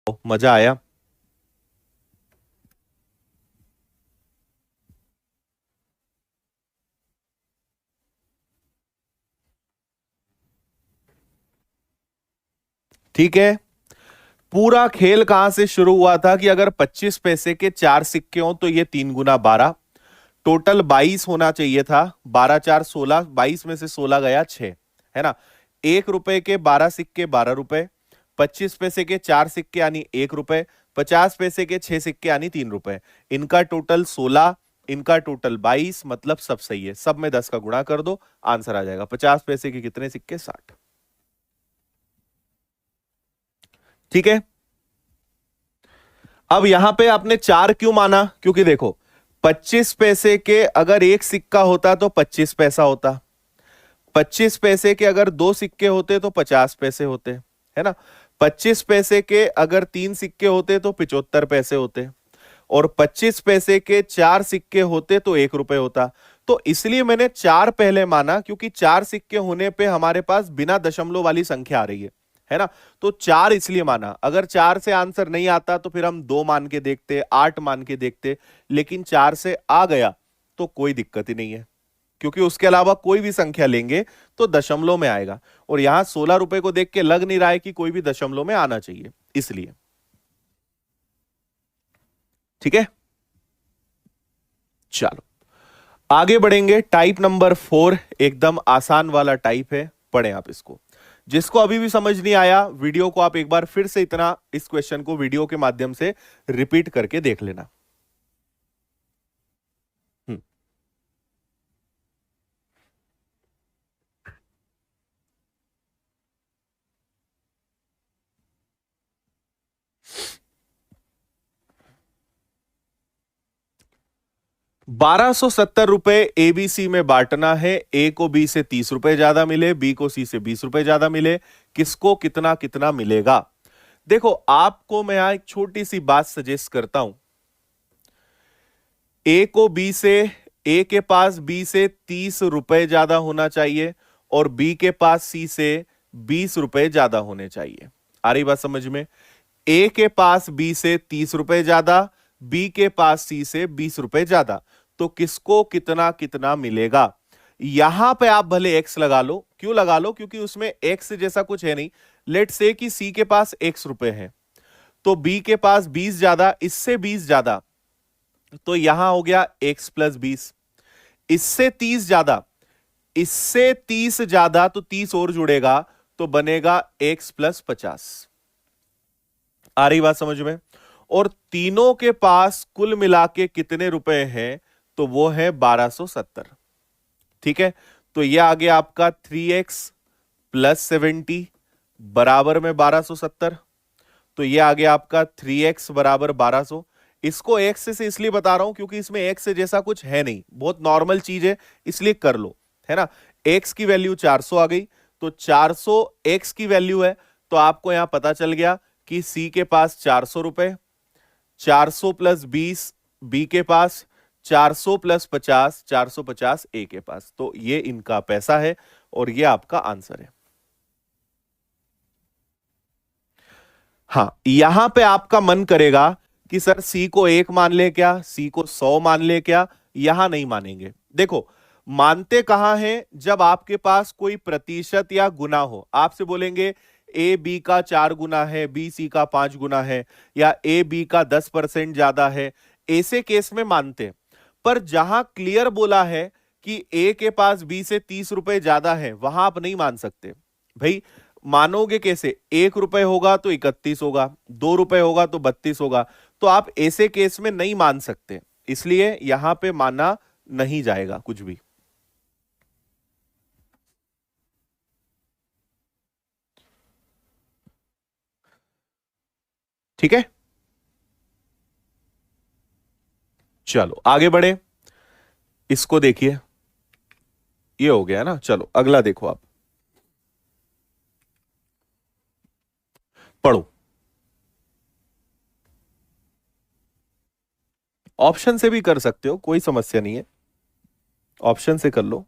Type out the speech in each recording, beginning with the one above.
मजा आया। ठीक है। पूरा खेल कहां से शुरू हुआ था कि अगर 25 पैसे के चार सिक्के हों तो ये 3 गुना 12, टोटल 22 होना चाहिए था। 12 4 16, 22 में से 16 गया 6, है ना। 1 रुपए के 12 सिक्के 12 रुपए, 25 पैसे के चार सिक्के यानी 1 रुपए, 50 पैसे के 6 सिक्के यानी 3 रुपए। इनका टोटल 16, इनका टोटल 22, मतलब सब सही है। सब में 10 का गुणा कर दो, आंसर आ जाएगा। 50 पैसे के कितने सिक्के? 60। ठीक है। अब यहां पे आपने चार क्यों माना? क्योंकि देखो, 25 पैसे के अगर एक सिक्का होता तो 25 पैसा होता, 25 पैसे के अगर दो सिक्के होते तो 50 पैसे होते, है ना। 25 पैसे के अगर तीन सिक्के होते तो 75 पैसे होते, और 25 पैसे के चार सिक्के होते तो 1 रुपए होता। तो इसलिए मैंने चार पहले माना, क्योंकि चार सिक्के होने पे हमारे पास बिना दशमलव वाली संख्या आ रही है ना। तो चार इसलिए माना। अगर चार से आंसर नहीं आता तो फिर हम दो मान के देखते, आठ मान के देखते, लेकिन चार से आ गया तो कोई दिक्कत ही नहीं है, क्योंकि उसके अलावा कोई भी संख्या लेंगे तो दशमलव में आएगा। और यहां 16 रुपए को देख के लग नहीं रहा है कि कोई भी दशमलव में आना चाहिए, इसलिए। ठीक है, चलो आगे बढ़ेंगे। टाइप नंबर 4 एकदम आसान वाला टाइप है, पढ़ें आप इसको। जिसको अभी भी समझ नहीं आया, वीडियो को आप एक बार फिर से इतना इस क्वेश्चन को वीडियो के माध्यम से रिपीट करके देख लेना। 1270 रुपए एबीसी में बांटना है। ए को बी से 30 रुपए ज्यादा मिले, बी को सी से 20 रुपए ज्यादा मिले, किसको कितना कितना मिलेगा? देखो, आपको मैं यहां एक छोटी सी बात सजेस्ट करता हूं। ए को बी से, ए के पास बी से 30 रुपए ज्यादा होना चाहिए, और बी के पास सी से 20 रुपए ज्यादा होने चाहिए। आ रही बात समझ में? ए के पास बी से 30 रुपए ज्यादा, बी के पास सी से 20 रुपए ज्यादा, तो किसको कितना कितना मिलेगा? यहां पे आप भले एक्स लगा लो। क्यों लगा लो? क्योंकि उसमें एक्स जैसा कुछ है नहीं। लेट से कि सी के पास एक्स रुपए है, तो बी के पास 20 ज्यादा, इससे 20 ज्यादा, तो यहां हो गया एक्स प्लस 20। इससे 30 ज्यादा, इससे 30 ज्यादा, तो 30 और जुड़ेगा, तो बनेगा एक्स प्लस 50। आ रही बात समझ में? और तीनों के पास कुल मिला के कितने रुपए हैं? तो वो है 1270। ठीक है, तो ये आ गया आपका 3x + 70 बराबर में 1270। तो ये आ गया आपका 3x बराबर 1200। इसको x से इसलिए बता रहा हूं क्योंकि इसमें x से जैसा कुछ है नहीं, बहुत नॉर्मल चीज है, इसलिए कर लो, है ना। x की वैल्यू 400 आ गई, तो 400 x की वैल्यू है। तो आपको यहां पता चल गया कि c के पास 400 रुपए, 400 + 20 बी के पास, 400 + 50, 450 ए के पास। तो ये इनका पैसा है और ये आपका आंसर है। हाँ, यहां पे आपका मन करेगा कि सर सी को 1 मान ले क्या, सी को 100 मान ले क्या? यहां नहीं मानेंगे। देखो, मानते कहां हैं? जब आपके पास कोई प्रतिशत या गुना हो। आपसे बोलेंगे ए बी का 4 गुना है, बी सी का 5 गुना है, या ए बी का 10% ज्यादा है, ऐसे केस में मानते हैं। पर जहां क्लियर बोला है कि ए के पास बी से 30 रुपए ज्यादा है, वहां आप नहीं मान सकते भाई। मानोगे कैसे? 1 रुपए होगा तो 31 होगा, 2 रुपए होगा तो 32 होगा। तो आप ऐसे केस में नहीं मान सकते, इसलिए यहां पे माना नहीं जाएगा कुछ भी। ठीक है, चलो आगे बढ़े। इसको देखिए, ये हो गया ना। चलो अगला देखो आप, पढ़ो। ऑप्शन से भी कर सकते हो, कोई समस्या नहीं है, ऑप्शन से कर लो।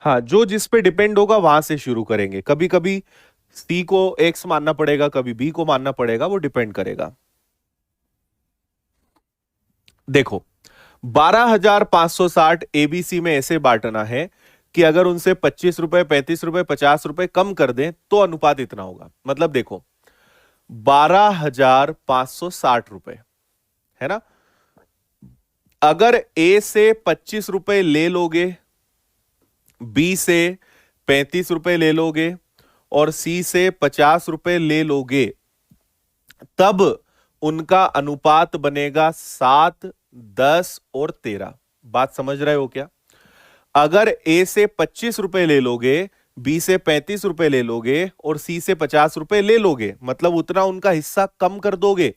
हाँ, जो जिस पे डिपेंड होगा वहां से शुरू करेंगे। कभी कभी सी को एक्स मानना पड़ेगा, कभी बी को मानना पड़ेगा, वो डिपेंड करेगा। देखो, 12,560 एबीसी में ऐसे बांटना है कि अगर उनसे 25 रुपए, 35 रुपए, 50 रुपए कम कर दें तो अनुपात इतना होगा। मतलब देखो, 12,560 रुपए है ना। अगर ए से 25 रुपए ले लोगे, बी से 35 रुपए ले लोगे और सी से 50 रुपए ले लोगे, तब उनका अनुपात बनेगा 7, 10 और 13। बात समझ रहे हो क्या? अगर ए से 25 रुपए ले लोगे, बी से 35 रुपए ले लोगे और सी से 50 रुपए ले लोगे, मतलब उतना उनका हिस्सा कम कर दोगे,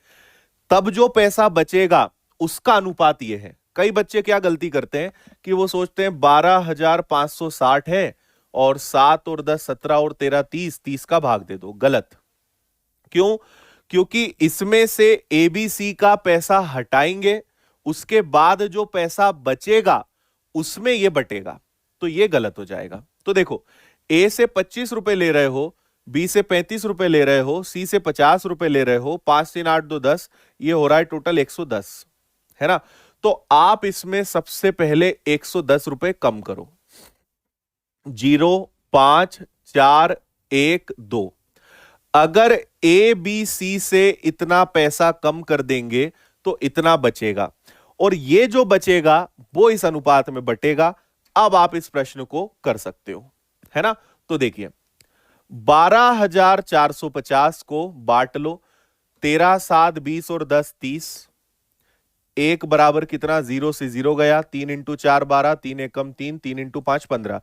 तब जो पैसा बचेगा उसका अनुपात यह है। कई बच्चे क्या गलती करते हैं कि वो सोचते हैं 12,560 है और 7 और 10 17 और 13 30, 30 का भाग दे दो। गलत। क्यों? क्योंकि इसमें से एबीसी का पैसा हटाएंगे, उसके बाद जो पैसा बचेगा उसमें यह बटेगा, तो यह गलत हो जाएगा। तो देखो, ए से 25 रुपए ले रहे हो, बी से 35 रुपए ले रहे हो, सी से 50 रुपए ले रहे हो, 5 3 8 2 10, ये हो रहा है टोटल 110, है ना। तो आप इसमें सबसे पहले 110 रुपए कम करो। 0 5 4 1 2। अगर ए बी सी से इतना पैसा कम कर देंगे तो इतना बचेगा, और ये जो बचेगा वो इस अनुपात में बटेगा। अब आप इस प्रश्न को कर सकते हो, है ना। तो देखिए, 12,450 को बांट लो, 13 7 20 और 10 30। एक बराबर कितना? 0 से 0 गया, 3 इंटू 4 12, 3 एकम 3, 3 इंटू 5 15।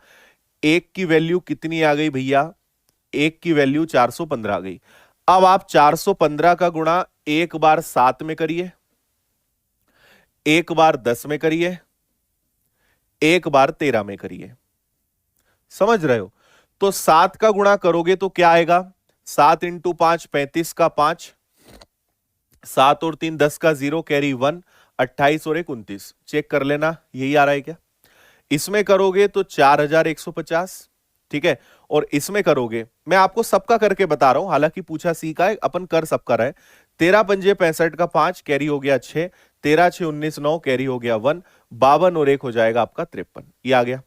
एक की वैल्यू कितनी आ गई भैया? एक की वैल्यू 415 आ गई। अब आप 415 का गुणा एक बार 7 में करिए, एक बार 10 में करिए, एक बार 13 में करिए। समझ रहे हो? तो 7 का गुणा करोगे तो क्या आएगा? 7 इंटू 5 35 का 5, 7 और 3 10 का 0 कैरी 1, 28 और 1 29। चेक कर लेना यही आ रहा है क्या? इसमें करोगे तो 4,150, ठीक है। और इसमें करोगे, मैं आपको सबका करके बता रहा हूं, हालांकि पूछा सी का है, अपन कर सबका रहे। 13 पंजे 65 का 5 कैरी हो गया 6, 13 6 19 9 कैरी हो गया 1, 52 और 1 हो जाएगा आपका 53। ये आ गया,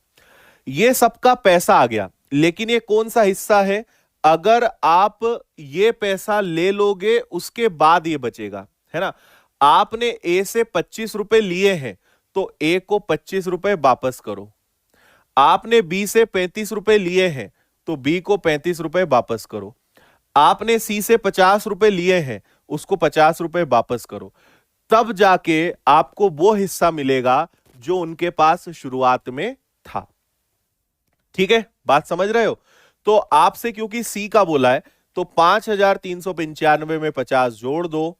ये सबका पैसा आ गया। लेकिन ये कौन सा हिस्सा है? अगर आप ये पैसा ले लोगे उसके बाद ये बचेगा, है ना। आपने ए से 25 रुपए लिए हैं तो ए को 25 रुपए वापस करो। आपने बी से 35 रुपए लिए हैं तो बी को 35 रुपए वापस करो। आपने सी से 50 रुपए लिए हैं, उसको 50 रुपए वापस करो। तब जाके आपको वो हिस्सा मिलेगा जो उनके पास शुरुआत में था। ठीक है, बात समझ रहे हो? तो आपसे क्योंकि सी का बोला है, तो 5,395 में 50 जोड़ दो,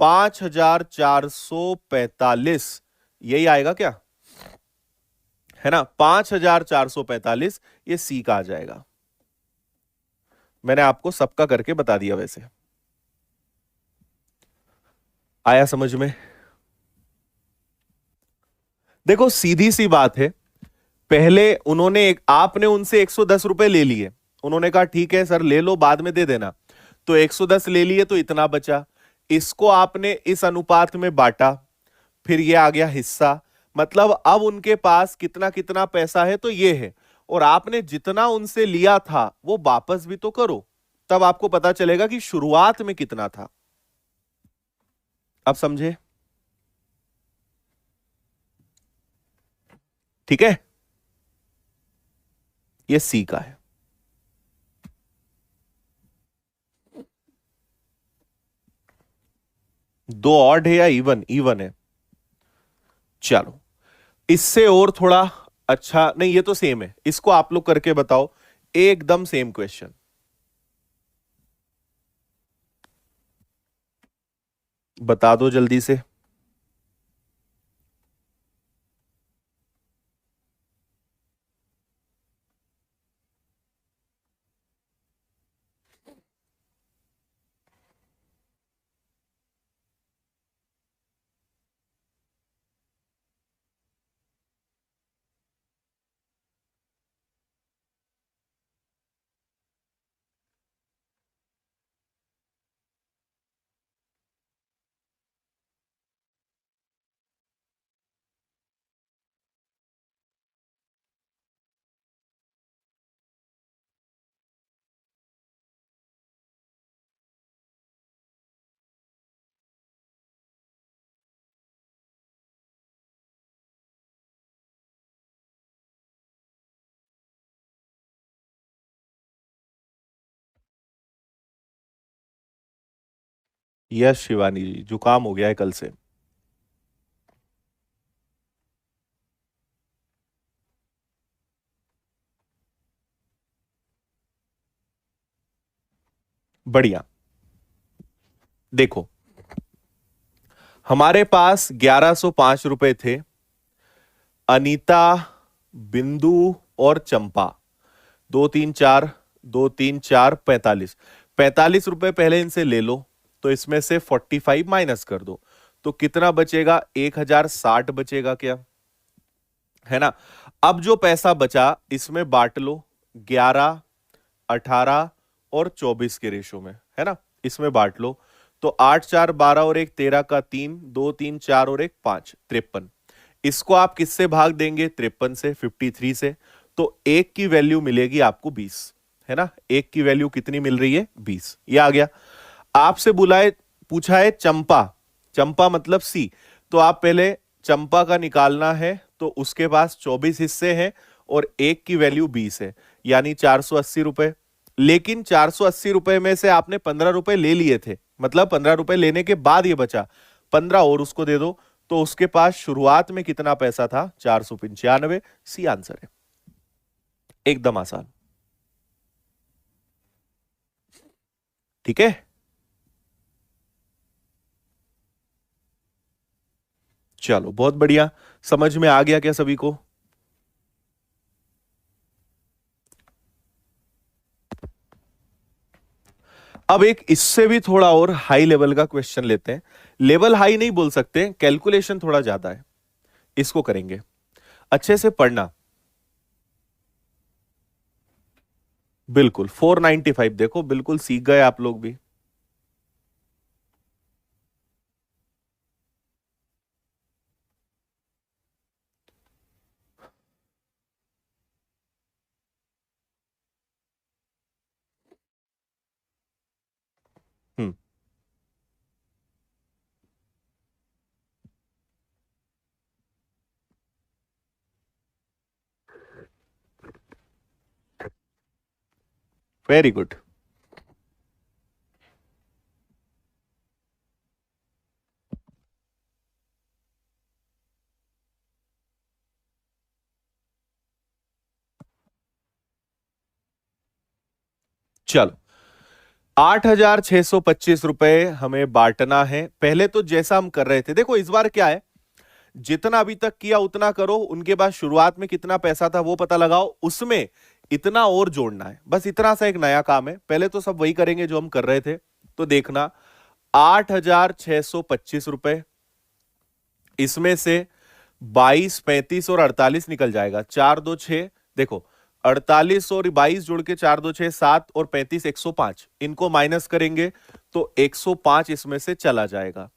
5,445 यही आएगा क्या? है ना, 5,445 ये सी का आ जाएगा। मैंने आपको सबका करके बता दिया। वैसे आया समझ में? देखो, सीधी सी बात है, पहले उन्होंने आपने उनसे 110 रुपए ले लिए, उन्होंने कहा ठीक है सर ले लो बाद में दे देना, तो 110 ले लिए तो इतना बचा, इसको आपने इस अनुपात में बांटा, फिर ये आ गया हिस्सा। मतलब अब उनके पास कितना कितना पैसा है तो ये है, और आपने जितना उनसे लिया था वो वापस भी तो करो, तब आपको पता चलेगा कि शुरुआत में कितना था। अब समझे? ठीक है, ये सी का है। दो ऑड है या इवन? इवन है। चलो, इससे और थोड़ा अच्छा नहीं, ये तो सेम है, इसको आप लोग करके बताओ। एकदम सेम क्वेश्चन, बता दो जल्दी से। यस शिवानी जी, जुकाम हो गया है कल से। बढ़िया। देखो, हमारे पास 1105 रुपए थे। अनीता, बिंदु और चंपा, 2 3 4, 2 3 4, 45। 45 रुपए पहले इनसे ले लो, तो इसमें से 45 माइनस कर दो, तो कितना बचेगा? 1060 बचेगा क्या, है ना? अब जो पैसा बचा इसमें बांट लो 11, 18 और 24 के रेशो में, है ना? इसमें बांट लो, तो 8 4 12 और 1 13 का 3, 2 3 4 और 1 5, 53। इसको आप किससे भाग देंगे? 53 से, 53 से। तो एक की वैल्यू मिलेगी आपको 20, है ना? एक की वैल्यू कितनी मिल रही है? 20। ये आ गया। आपसे बुलाए, पूछा है चंपा, चंपा मतलब सी, तो आप पहले चंपा का निकालना है, तो उसके पास 24 हिस्से हैं और एक की वैल्यू 20 है, यानी 480 रुपए। लेकिन 480 रुपए में से आपने 15 रुपए ले लिए थे, मतलब 15 रुपए लेने के बाद ये बचा 15 और उसको दे दो, तो उसके पास शुरुआत में कितना पैसा था? 495। सी आंसर है, एकदम आसान। ठीक है, चलो बहुत बढ़िया। समझ में आ गया क्या सभी को? अब एक इससे भी थोड़ा और हाई लेवल का क्वेश्चन लेते हैं। लेवल हाई नहीं बोल सकते, कैलकुलेशन थोड़ा ज्यादा है, इसको करेंगे। अच्छे से पढ़ना। बिल्कुल 495, देखो बिल्कुल सीख गए आप लोग भी। हम्म। Very good. चलो, 8,625 रुपए हमें बांटना है। पहले तो जैसा हम कर रहे थे, देखो इस बार क्या है, जितना अभी तक किया उतना करो, उनके बाद शुरुआत में कितना पैसा था वो पता लगाओ, उसमें इतना और जोड़ना है, बस इतना सा एक नया काम है। पहले तो सब वही करेंगे जो हम कर रहे थे, तो देखना 8,625 रुपए, इसमें से 22, 35 और 48 निकल जाएगा। 4 2 6, देखो 48 और 22 जोड़ के 4 2 6 7 और 35 105, इनको माइनस करेंगे तो 105 इसमें से चला जाएगा,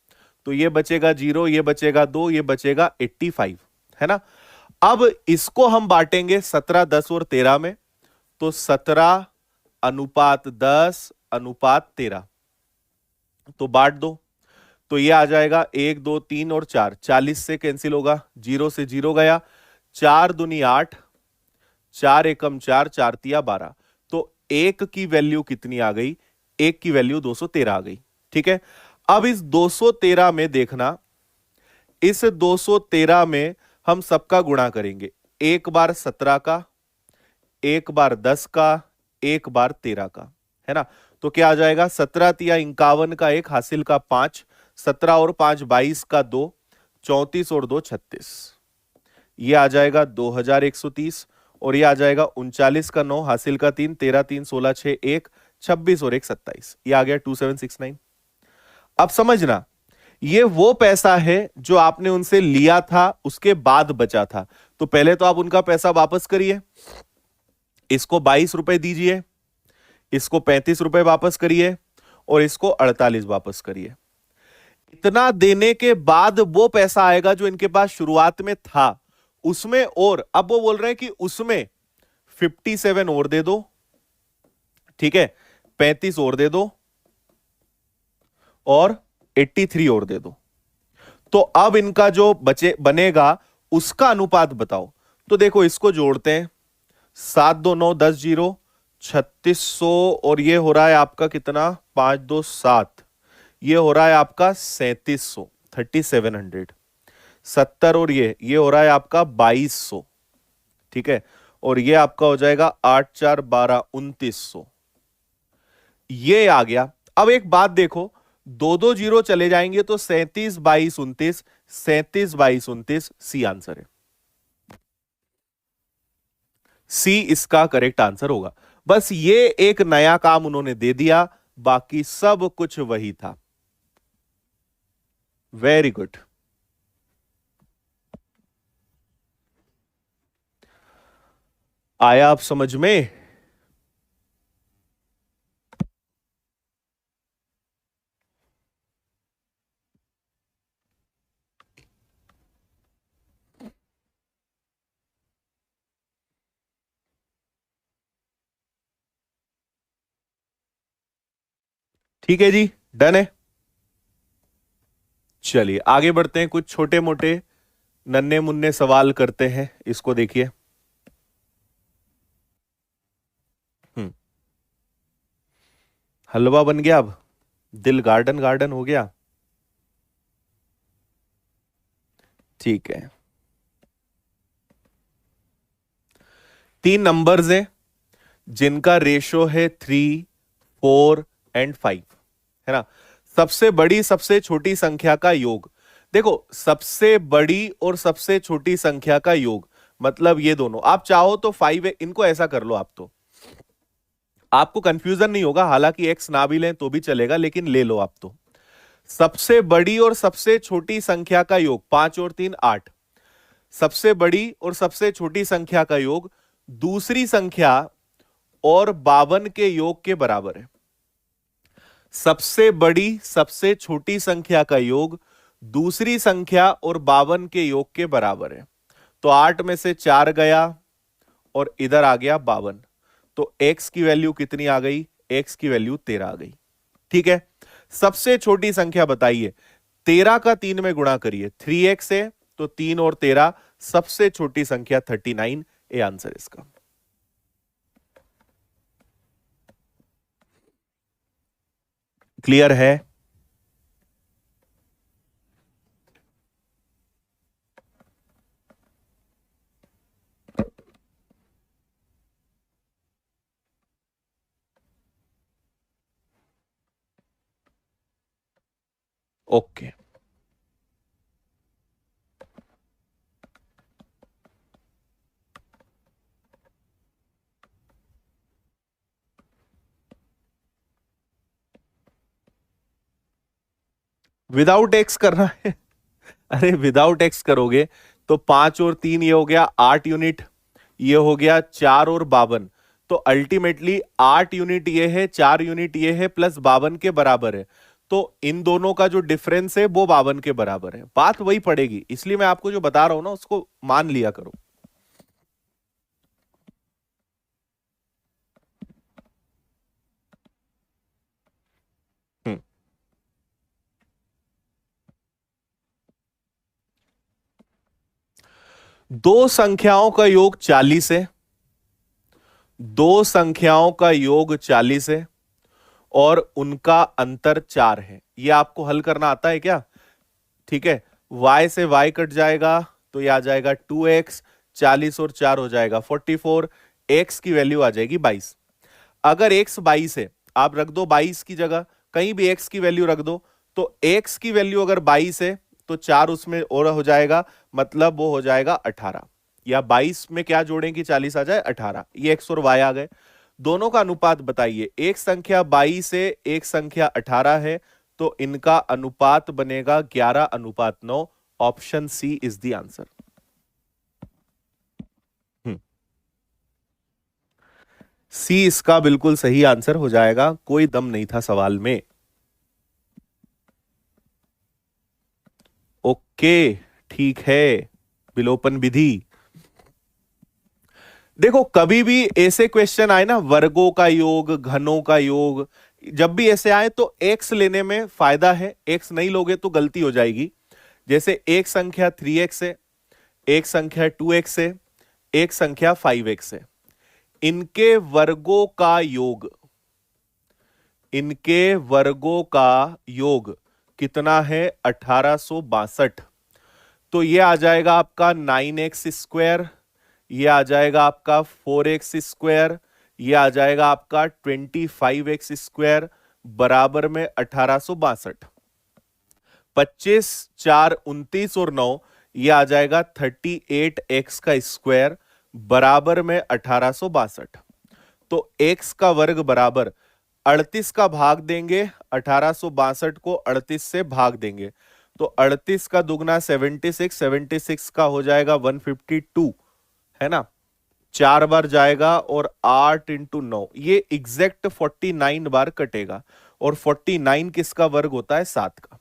तो ये बचेगा 0, ये बचेगा 2, ये बचेगा 85, है ना? अब इसको हम बांटेंगे 17, 10 और 13 में, तो 17 अनुपात 10 अनुपात 13, तो बांट दो, तो ये आ जाएगा 1 2 3 और 4, 40 से कैंसिल होगा, 0 से 0 गया, 4 दूनी 8, 4 एकम 4, 4 तिया 12, तो एक की वैल्यू कितनी आ गई? एक की वैल्यू 213 आ गई। ठीक है, अब इस 213 में देखना, इस 213 में हम सबका गुणा करेंगे, एक बार 17 का, एक बार 10 का, एक बार 13 का, है ना? तो क्या आ जाएगा? 17 तिया 51 का, एक हासिल का 5, 17 और 5 22 का 2, 34 और 2 36, ये आ जाएगा 2130, और ये आ जाएगा 39 का 9, हासिल का 3, 13 3 16 6 1, 26 और 1 27, ये आ गया 2769। अब समझना, ये वो पैसा है जो आपने उनसे लिया था, उसके बाद बचा था। तो पहले तो आप उनका पैसा वापस करिए, इसको 22 रुपए दीजिए, इसको 35 रुपए वापस करिए, और इसको 48 वापस करिए। इतना देने के बाद वो पैसा आएगा जो इनके पास शुरुआत में था, उसमें, और अब वो बोल रहे हैं कि उसमें 57 और दे दो, ठीक है, 35 और दे दो, और 83 और दे दो। तो अब इनका जो बचे बनेगा उसका अनुपात बताओ। तो देखो इसको जोड़ते हैं, 7 2 9 10 0, 3600, और ये हो रहा है आपका कितना? 5 2 7, ये हो रहा है आपका 3700, 3700। 70 और ये हो रहा है आपका 2200, ठीक है। और ये आपका हो जाएगा 8 4 12 2900, ये आ गया। अब एक बात देखो, दो दो जीरो चले जाएंगे तो 37 22 29, 37 22 29, सी आंसर है। सी इसका करेक्ट आंसर होगा। बस ये एक नया काम उन्होंने दे दिया, बाकी सब कुछ वही था। Very good. आया आप समझ में? ठीक है जी, डन है। चलिए आगे बढ़ते हैं, कुछ छोटे मोटे नन्हे मुन्ने सवाल करते हैं। इसको देखिए। हम्म। हलवा बन गया, अब दिल गार्डन गार्डन हो गया। ठीक है, 3 नंबर्स हैं जिनका रेशो है 3 4 एंड 5, है ना। सबसे बड़ी सबसे छोटी संख्या का योग। देखो, सबसे बड़ी और सबसे छोटी संख्या का योग मतलब ये दोनों। आप चाहो तो 5, इनको ऐसा कर लो आप, तो आपको कंफ्यूजन नहीं होगा। हालांकि एक्स ना भी लें तो भी चलेगा, लेकिन ले लो आप तो। सबसे बड़ी और सबसे छोटी संख्या का योग 5 और 3 8। सबसे बड़ी और सबसे छोटी संख्या का योग दूसरी संख्या और 52 के योग के बराबर है। सबसे बड़ी सबसे छोटी संख्या का योग दूसरी संख्या और 52 के योग के बराबर है। तो 8 में से 4 गया और इधर आ गया 52। तो x की वैल्यू कितनी आ गई? x की वैल्यू 13 आ गई। ठीक है, सबसे छोटी संख्या बताइए। 13 का 3 में गुणा करिए, 3x है तो 3 और 13, सबसे छोटी संख्या 39। ए आंसर इसका। क्लियर है? ओके। विदाउट एक्स करना है? अरे विदाउट एक्स करोगे तो 5 और 3 ये हो गया 8 यूनिट, ये हो गया 4 और 52। तो अल्टीमेटली 8 यूनिट ये है, 4 यूनिट ये है, प्लस 52 के बराबर है। तो इन दोनों का जो डिफरेंस है वो 52 के बराबर है। बात वही पड़ेगी, इसलिए मैं आपको जो बता रहा हूं ना उसको मान लिया करो। हम्म। दो संख्याओं का योग 40 है, दो संख्याओं का योग 40 है और उनका अंतर 4 है। यह आपको हल करना आता है क्या? ठीक है, y से y कट जाएगा तो यह आ जाएगा 2x, 40 और 4 हो जाएगा 44, x की वैल्यू आ जाएगी 22। अगर x 22 है, आप रख दो 22 की जगह, कहीं भी x की वैल्यू रख दो। तो x की वैल्यू अगर 22 है तो 4 उसमें और हो जाएगा, मतलब वो हो जाएगा 18। या 22 में क्या जोड़ें कि 40 आ जाए? 18। ये x और y आ गए। दोनों का अनुपात बताइए। एक संख्या 22 है, एक संख्या 18 है, तो इनका अनुपात बनेगा 11:9। Option C is the answer. C इसका बिल्कुल सही आंसर हो जाएगा, कोई दम नहीं था सवाल में। ओके, ठीक है। विलोपन विधि। देखो, कभी भी ऐसे क्वेश्चन आए ना, वर्गों का योग, घनों का योग, जब भी ऐसे आए तो एक्स लेने में फायदा है। एक्स नहीं लोगे तो गलती हो जाएगी। जैसे एक संख्या 3x है, एक संख्या 2x है, एक संख्या 5x है। इनके वर्गों का योग इनके वर्गों का योग कितना है? 1862। तो ये आ जाएगा आपका 9x², ये आ जाएगा आपका 4x², ये आ जाएगा आपका 25x², बराबर में 1862। 25, 4, 29 और 9, ये आ जाएगा 38x², बराबर में 1862। तो x का वर्ग बराबर 38 का भाग देंगे, 1862 को 38 से भाग देंगे, तो 38 का दुगना 76, 76 का हो जाएगा 152, है ना? 4 बार जाएगा और 8 इंटू 9, ये एग्जैक्ट 49 बार कटेगा। और 49 किसका वर्ग होता है? 7 का।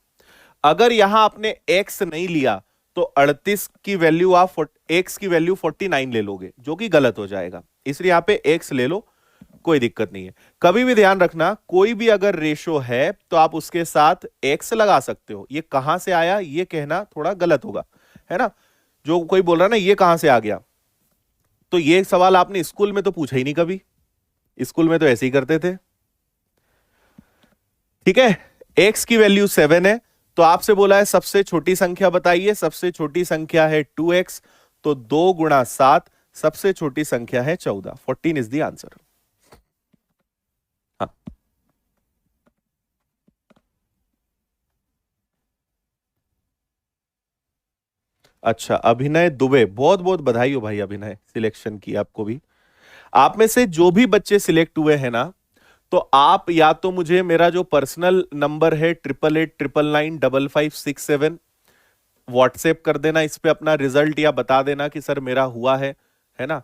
अगर यहां आपने x नहीं लिया तो 38 की वैल्यू आप x की वैल्यू 49 ले लोगे, जो कि गलत हो जाएगा। इसलिए यहां पे x ले लो, कोई दिक्कत नहीं है। कभी भी ध्यान रखना, कोई भी अगर रेशो है तो आप उसके साथ x लगा सकते हो। ये कहां से आया ये कहना थोड़ा गलत होगा, है ना? जो कोई बोल रहा है ना ये कहां से आ गया, तो ये सवाल आपने स्कूल में तो पूछा ही नहीं कभी। स्कूल में तो ऐसे ही करते थे। ठीक है, x की वैल्यू 7 है, तो आपसे बोला है सबसे छोटी संख्या बताइए। सबसे छोटी संख्या है 2x, तो 2 गुणा 7, सबसे छोटी संख्या है 14। 14 इज द आंसर। हाँ, अच्छा, अभिनय दुबे, बहुत बहुत बधाई हो भाई, अभिनय सिलेक्शन की आपको भी। आप में से जो भी बच्चे सिलेक्ट हुए हैं ना, तो आप या तो मुझे मेरा जो पर्सनल नंबर है 8889995567 व्हाट्सएप कर देना, इस पे अपना रिजल्ट या बता देना कि सर मेरा हुआ है ना?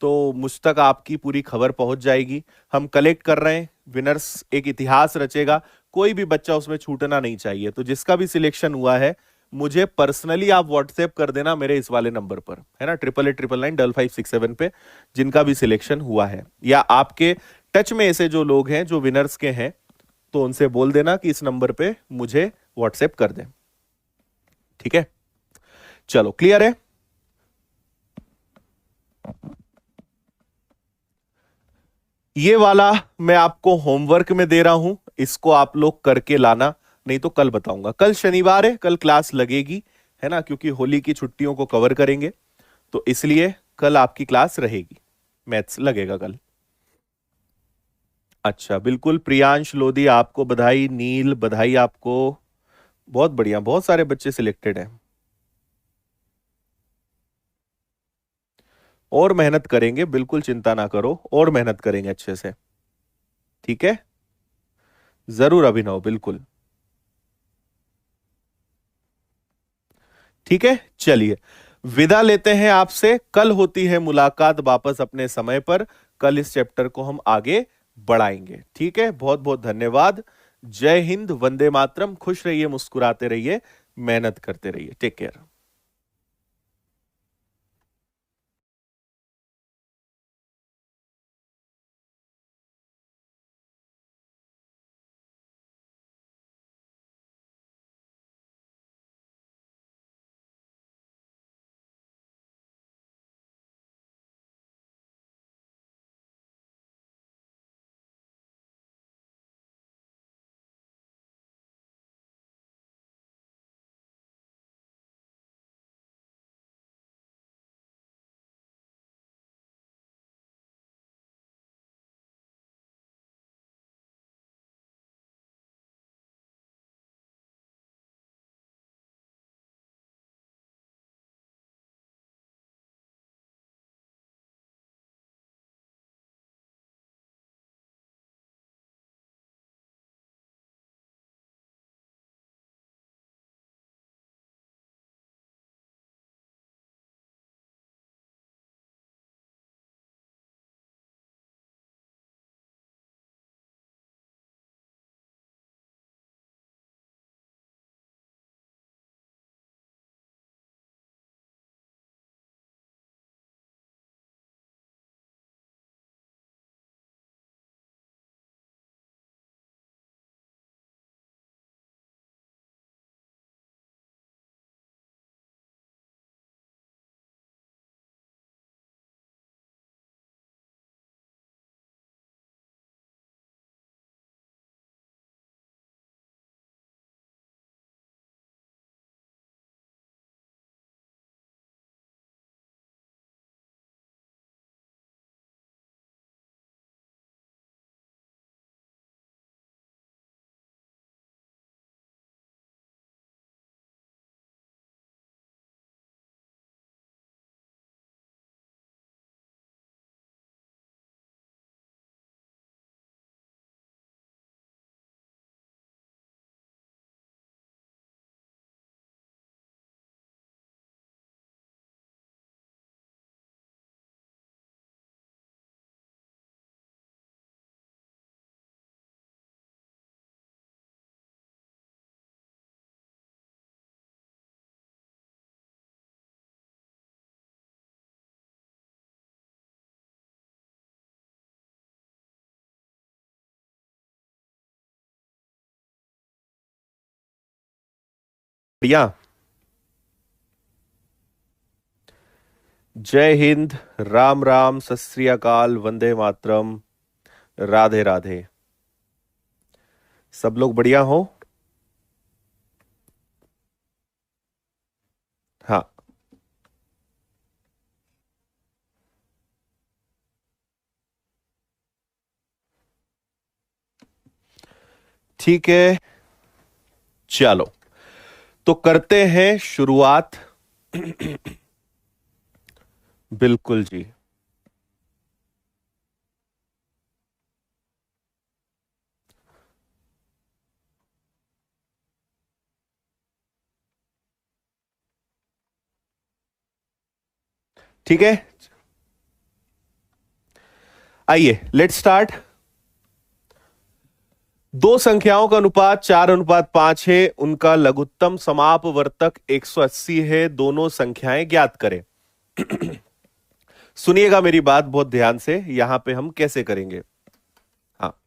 तो मुझ तक आपकी पूरी खबर पहुंच जाएगी। हम कलेक्ट कर रहे हैं, विनर्स एक इतिहास रचेगा, कोई भी बच्चा उसमें छूटना नहीं चाहिए। तो जिसका भी सिलेक्शन हुआ है मुझे पर्सनली आप व्हाट्सएप कर देना मेरे इस वाले नंबर पर, है ना, 8889995567 पे, जिनका भी सिलेक्शन हुआ है। या आपके टच में ऐसे जो लोग हैं जो विनर्स के हैं, तो उनसे बोल देना कि इस नंबर पे मुझे व्हाट्सएप कर दें। ठीक है, चलो क्लियर है। ये वाला मैं आपको होमवर्क में दे रहा हूं, इसको आप लोग करके लाना, नहीं तो कल बताऊंगा। कल शनिवार है, कल क्लास लगेगी, है ना, क्योंकि होली की छुट्टियों को कवर करेंगे, तो इसलिए कल आपकी क्लास रहेगी, मैथ्स लगेगा कल। अच्छा, बिल्कुल प्रियांश लोधी, आपको बधाई। नील, बधाई आपको, बहुत बढ़िया, बहुत सारे बच्चे सिलेक्टेड हैं। और मेहनत करेंगे, बिल्कुल चिंता ना करो, और मेहनत करेंगे अच्छे से। ठीक है, जरूर अभिनव, बिल्कुल। ठीक है, चलिए विदा लेते हैं आपसे। कल होती है मुलाकात वापस अपने समय पर। कल इस चैप्टर को हम आगे बढ़ाएंगे। ठीक है, बहुत बहुत धन्यवाद। जय हिंद, वंदे मातरम। खुश रहिए, मुस्कुराते रहिए, मेहनत करते रहिए। Take care. बढ़िया। जय हिंद, राम राम, सत श्री अकाल, वंदे मातरम, राधे राधे। सब लोग बढ़िया हो? हाँ, ठीक है, चलो तो करते हैं शुरुआत। बिल्कुल जी। ठीक है, आइए लेट्स स्टार्ट। दो संख्याओं का अनुपात 4:5 है, उनका लघुत्तम समापवर्तक 180 है, दोनों संख्याएं ज्ञात करें। सुनिएगा मेरी बात बहुत ध्यान से, यहां पे हम कैसे करेंगे। हाँ,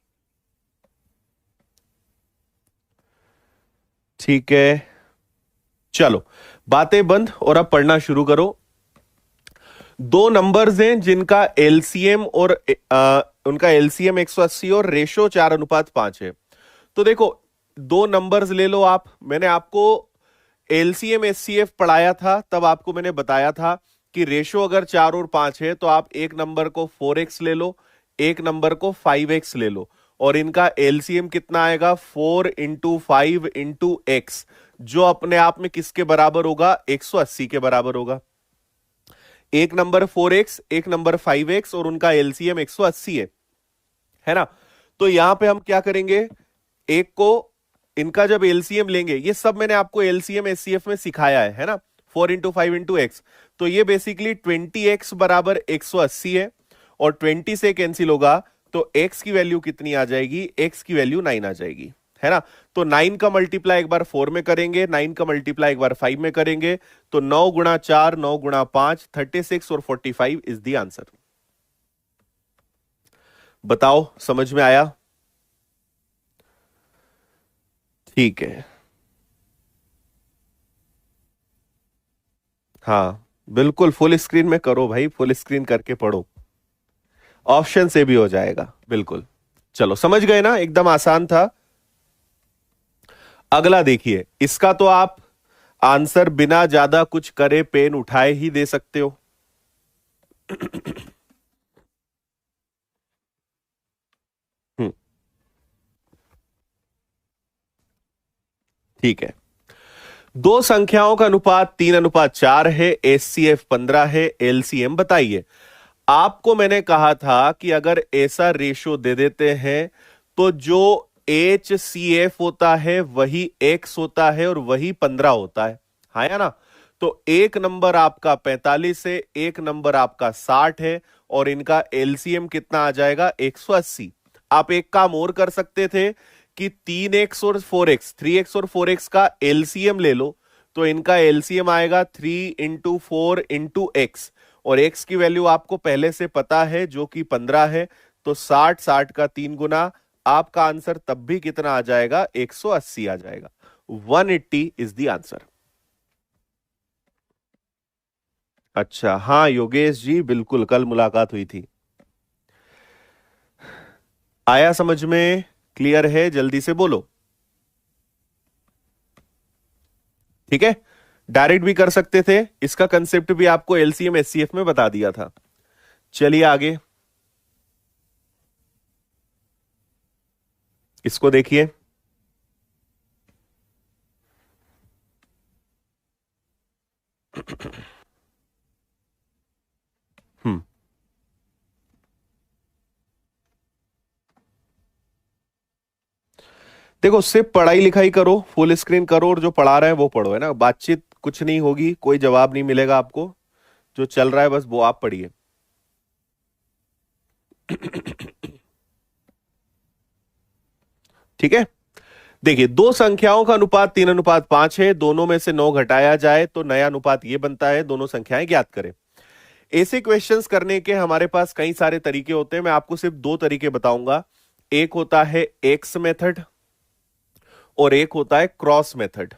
ठीक है, चलो बातें बंद और अब पढ़ना शुरू करो। दो नंबर्स हैं जिनका एलसीएम और उनका एलसीएम 180 और रेशो 4:5 है। तो देखो, दो नंबर्स ले लो आप। मैंने आपको एलसीएम एचसीएफ पढ़ाया था, तब आपको मैंने बताया था कि रेशो अगर 4 और 5 है तो आप एक नंबर को 4x ले लो, एक नंबर को 5x ले लो, और इनका एलसीएम कितना आएगा? 4 × 5 × x, जो अपने आप में किसके बराबर होगा? 180 के बराबर होगा। एक नंबर 4x, एक नंबर 5x, और उनका एलसीएम 180 है ना? तो यहां पे हम क्या करेंगे, एक को इनका जब एलसीएम लेंगे, ये सब मैंने आपको एलसीएम एचसीएफ में सिखाया है ना, 4 × 5 × x। तो ये बेसिकली 20x बराबर 180 है, और 20 से कैंसिल होगा तो x की वैल्यू कितनी आ जाएगी? x की वैल्यू 9 आ जाएगी, है ना? तो 9 का मल्टीप्लाई एक बार 4 में करेंगे, 9 का मल्टीप्लाई एक बार 5 में करेंगे, तो 9 × 4, 9 × 5, 36 और 45 इज द आंसर। बताओ, समझ में आया? ठीक है, हाँ बिल्कुल, फुल स्क्रीन में करो भाई, फुल स्क्रीन करके पढ़ो, ऑप्शन से भी हो जाएगा। बिल्कुल, चलो समझ गए ना, एकदम आसान था। अगला देखिए, इसका तो आप आंसर बिना ज्यादा कुछ करे पेन उठाए ही दे सकते हो। हम्म, ठीक है। दो संख्याओं का अनुपात 3:4 है, एचसीएफ 15 है, एलसीएम बताइए। आपको मैंने कहा था कि अगर ऐसा रेशो दे देते हैं तो जो एच सी एफ होता है वही एक्स होता है और वही 15 होता है, हाँ या ना? तो एक नंबर आपका 45 है, एक नंबर आपका 60 है, और इनका एलसीएम कितना आ जाएगा? 180। आप एक काम और कर सकते थे कि 3x और 4x, 3x और 4x का एलसीएम ले लो, तो इनका एलसीएम आएगा 3 × 4 × x, और x की वैल्यू आपको पहले से पता है जो कि 15 है, तो 60, 60 का 3 गुना, आपका आंसर तब भी कितना आ जाएगा? 180 आ जाएगा। 180 इज द आंसर। अच्छा, हाँ योगेश जी, बिल्कुल कल मुलाकात हुई थी। आया समझ में? क्लियर है? जल्दी से बोलो। ठीक है, डायरेक्ट भी कर सकते थे, इसका कंसेप्ट भी आपको एलसीएम एचसीएफ में बता दिया था। चलिए आगे, इसको देखिए। हम्म, देखो, सिर्फ पढ़ाई लिखाई करो, फुल स्क्रीन करो, और जो पढ़ा रहे हैं वो पढ़ो, है ना? बातचीत कुछ नहीं होगी, कोई जवाब नहीं मिलेगा आपको, जो चल रहा है बस वो आप पढ़िए। ठीक है, देखिए, दो संख्याओं का अनुपात 3:5 है, दोनों में से 9 घटाया जाए तो नया अनुपात ये बनता है, दोनों संख्याएं ज्ञात करें। ऐसे क्वेश्चंस करने के हमारे पास कई सारे तरीके होते हैं, मैं आपको सिर्फ दो तरीके बताऊंगा। एक होता है एक्स मेथड और एक होता है क्रॉस मेथड।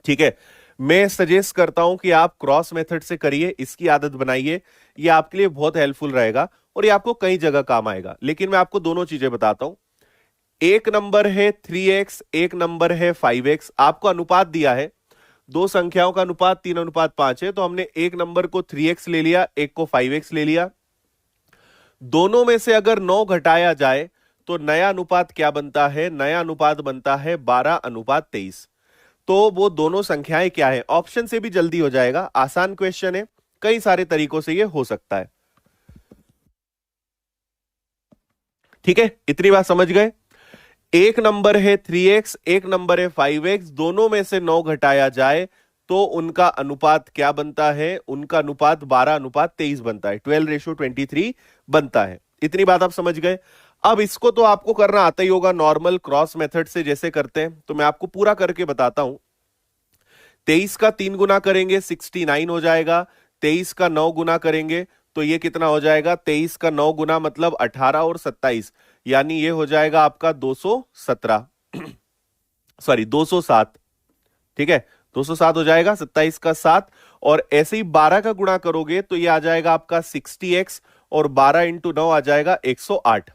ठीक है, मैं सजेस्ट करता हूं कि आप क्रॉस मेथड से करिए, इसकी आदत बनाइए, ये आपके लिए बहुत हेल्पफुल रहेगा और ये आपको कई जगह काम आएगा। लेकिन मैं आपको दोनों चीजें बताता हूं। एक नंबर है 3x, एक नंबर है 5x। आपको अनुपात दिया है, दो संख्याओं का अनुपात 3:5 है, तो हमने एक नंबर को 3x ले लिया, एक को 5x ले लिया। दोनों में से अगर 9 घटाया जाए तो नया अनुपात क्या बनता है? नया अनुपात बनता है 12:23। तो वो दोनों संख्याएं क्या है? ऑप्शन से भी जल्दी हो जाएगा, आसान क्वेश्चन है, कई सारे तरीकों से ये हो सकता है। ठीक है, इतनी बात समझ गए। एक नंबर है 3x, एक नंबर है 5x, दोनों में से 9 घटाया जाए तो उनका अनुपात क्या बनता है? उनका अनुपात 12:23 बनता है, 12:23 बनता है। इतनी बात आप समझ गए। अब इसको तो आपको करना आता ही होगा नॉर्मल क्रॉस मेथड से जैसे करते हैं, तो मैं आपको पूरा करके बताता हूं। 23 का 3 गुना करेंगे 69 हो जाएगा, 23 का 9 गुना करेंगे तो ये कितना हो जाएगा? 23 का 9 गुना मतलब 18 और 27, यानी ये हो जाएगा आपका 217 सॉरी 207। ठीक है, 207 हो जाएगा, 27 का 7, और ऐसे ही 12 का गुणा करोगे तो ये आ जाएगा आपका 60x, और 12 इंटू 9 आ जाएगा 108।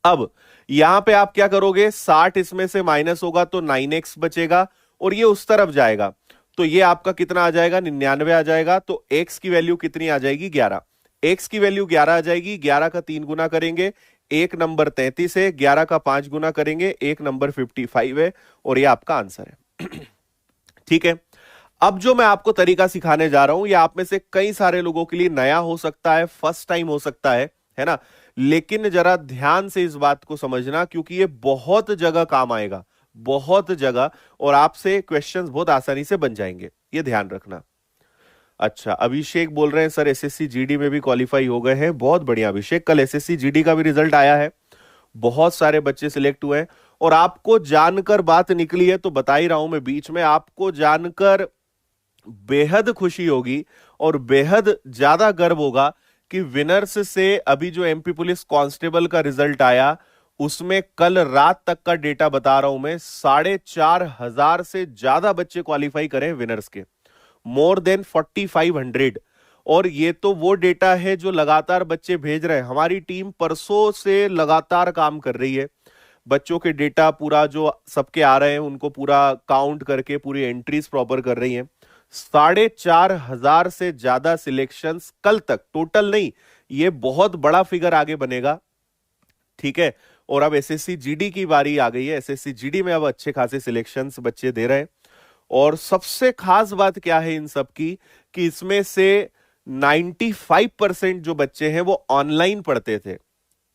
अब यहां पे आप क्या करोगे? 60 इसमें से माइनस होगा तो 9x बचेगा, और ये उस तरफ जाएगा तो ये आपका कितना आ जाएगा? 99 आ जाएगा। तो x की वैल्यू कितनी आ जाएगी? 11। x की वैल्यू 11 आ जाएगी। 11 का 3 गुना करेंगे, एक नंबर 33 है, 11 का 5 गुना करेंगे, एक नंबर 55 है, और ये आपका आंसर है। ठीक है, अब जो मैं आपको तरीका सिखाने जा रहा हूं ये आप में से कई सारे लोगों के लिए नया हो सकता है, फर्स्ट टाइम हो सकता है ना। लेकिन जरा ध्यान से इस बात को समझना, क्योंकि ये बहुत जगह काम आएगा, बहुत जगह, और आपसे क्वेश्चंस बहुत आसानी से बन जाएंगे, ये ध्यान रखना। अच्छा, अभिषेक बोल रहे हैं सर एसएससी जीडी में भी क्वालिफाई हो गए हैं। बहुत बढ़िया अभिषेक, कल एसएससी जीडी का भी रिजल्ट आया है, बहुत सारे बच्चे सिलेक्ट हुए हैं, और आपको जानकर बात निकली है तो बता ही रहा हूं मैं बीच में, आपको जानकर बेहद खुशी होगी और बेहद ज्यादा गर्व होगा कि विनर्स से अभी जो एमपी पुलिस कांस्टेबल का रिजल्ट आया उसमें कल रात तक का डेटा बता रहा हूं मैं, 4,500 से ज्यादा बच्चे क्वालिफाई करें विनर्स के, मोर देन 4,500। और ये तो वो डेटा है जो लगातार बच्चे भेज रहे हैं। हमारी टीम परसों से लगातार काम कर रही है, बच्चों के डेटा पूरा जो सबके आ रहे हैं उनको पूरा काउंट करके पूरी एंट्रीज प्रॉपर कर रही है। 4,500 से ज्यादा सिलेक्शंस कल तक, टोटल नहीं, ये बहुत बड़ा फिगर आगे बनेगा। ठीक है, और अब एसएससी जीडी की बारी आ गई है। एसएससी जीडी में अब अच्छे खासे सिलेक्शंस बच्चे दे रहे हैं, और सबसे खास बात क्या है इन सब की कि इसमें से 95% जो बच्चे हैं वो ऑनलाइन पढ़ते थे,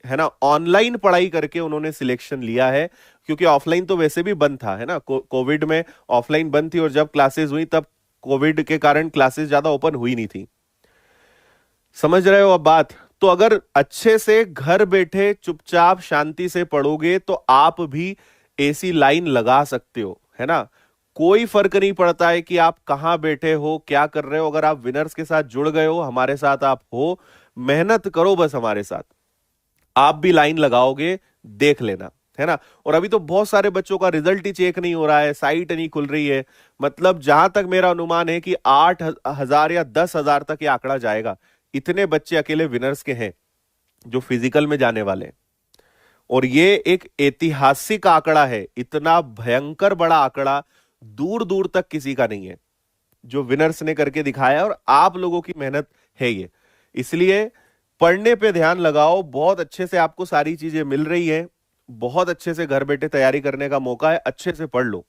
है ना। ऑनलाइन पढ़ाई करके उन्होंने सिलेक्शन लिया है, क्योंकि ऑफलाइन तो वैसे भी बंद था, है ना। कोविड में ऑफलाइन बंद थी, और जब क्लासेस हुई तब कोविड के कारण क्लासेस ज्यादा ओपन हुई नहीं थी। समझ रहे हो अब बात? तो अगर अच्छे से घर बैठे चुपचाप शांति से पढ़ोगे तो आप भी एसी लाइन लगा सकते हो, है ना। कोई फर्क नहीं पड़ता है कि आप कहां बैठे हो, क्या कर रहे हो। अगर आप विनर्स के साथ जुड़ गए हो, हमारे साथ आप हो, मेहनत करो बस हमारे साथ, आप भी लाइन लगाओगे, देख लेना, है ना। और अभी तो बहुत सारे बच्चों का रिजल्ट ही चेक नहीं हो रहा है, साइट नहीं खुल रही है। मतलब जहां तक मेरा अनुमान है कि 8,000 या 10,000 तक ये आंकड़ा जाएगा। इतने बच्चे अकेले विनर्स के हैं जो फिजिकल में जाने वाले हैं, और ये एक ऐतिहासिक आंकड़ा है। इतना भयंकर बड़ा आंकड़ा दूर दूर तक किसी का नहीं है जो विनर्स ने करके दिखाया, और आप लोगों की मेहनत है ये। इसलिए पढ़ने पे ध्यान लगाओ, बहुत अच्छे से आपको सारी चीजें मिल रही हैं, बहुत अच्छे से घर बैठे तैयारी करने का मौका है, अच्छे से पढ़ लो।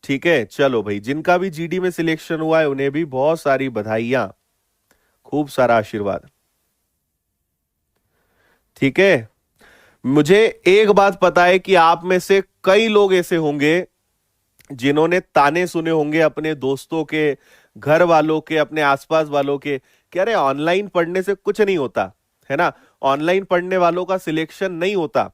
ठीक है, चलो भाई, जिनका भी जीडी में सिलेक्शन हुआ है उन्हें भी बहुत सारी बधाइयां, खूब सारा आशीर्वाद। ठीक है, मुझे एक बात पता है कि आप में से कई लोग ऐसे होंगे जिन्होंने ताने सुने होंगे अपने दोस्तों के, घर वालों के, अपने आसपास वालों के, कह रहे ऑनलाइन पढ़ने से कुछ नहीं होता, है ना, ऑनलाइन पढ़ने वालों का सिलेक्शन नहीं होता।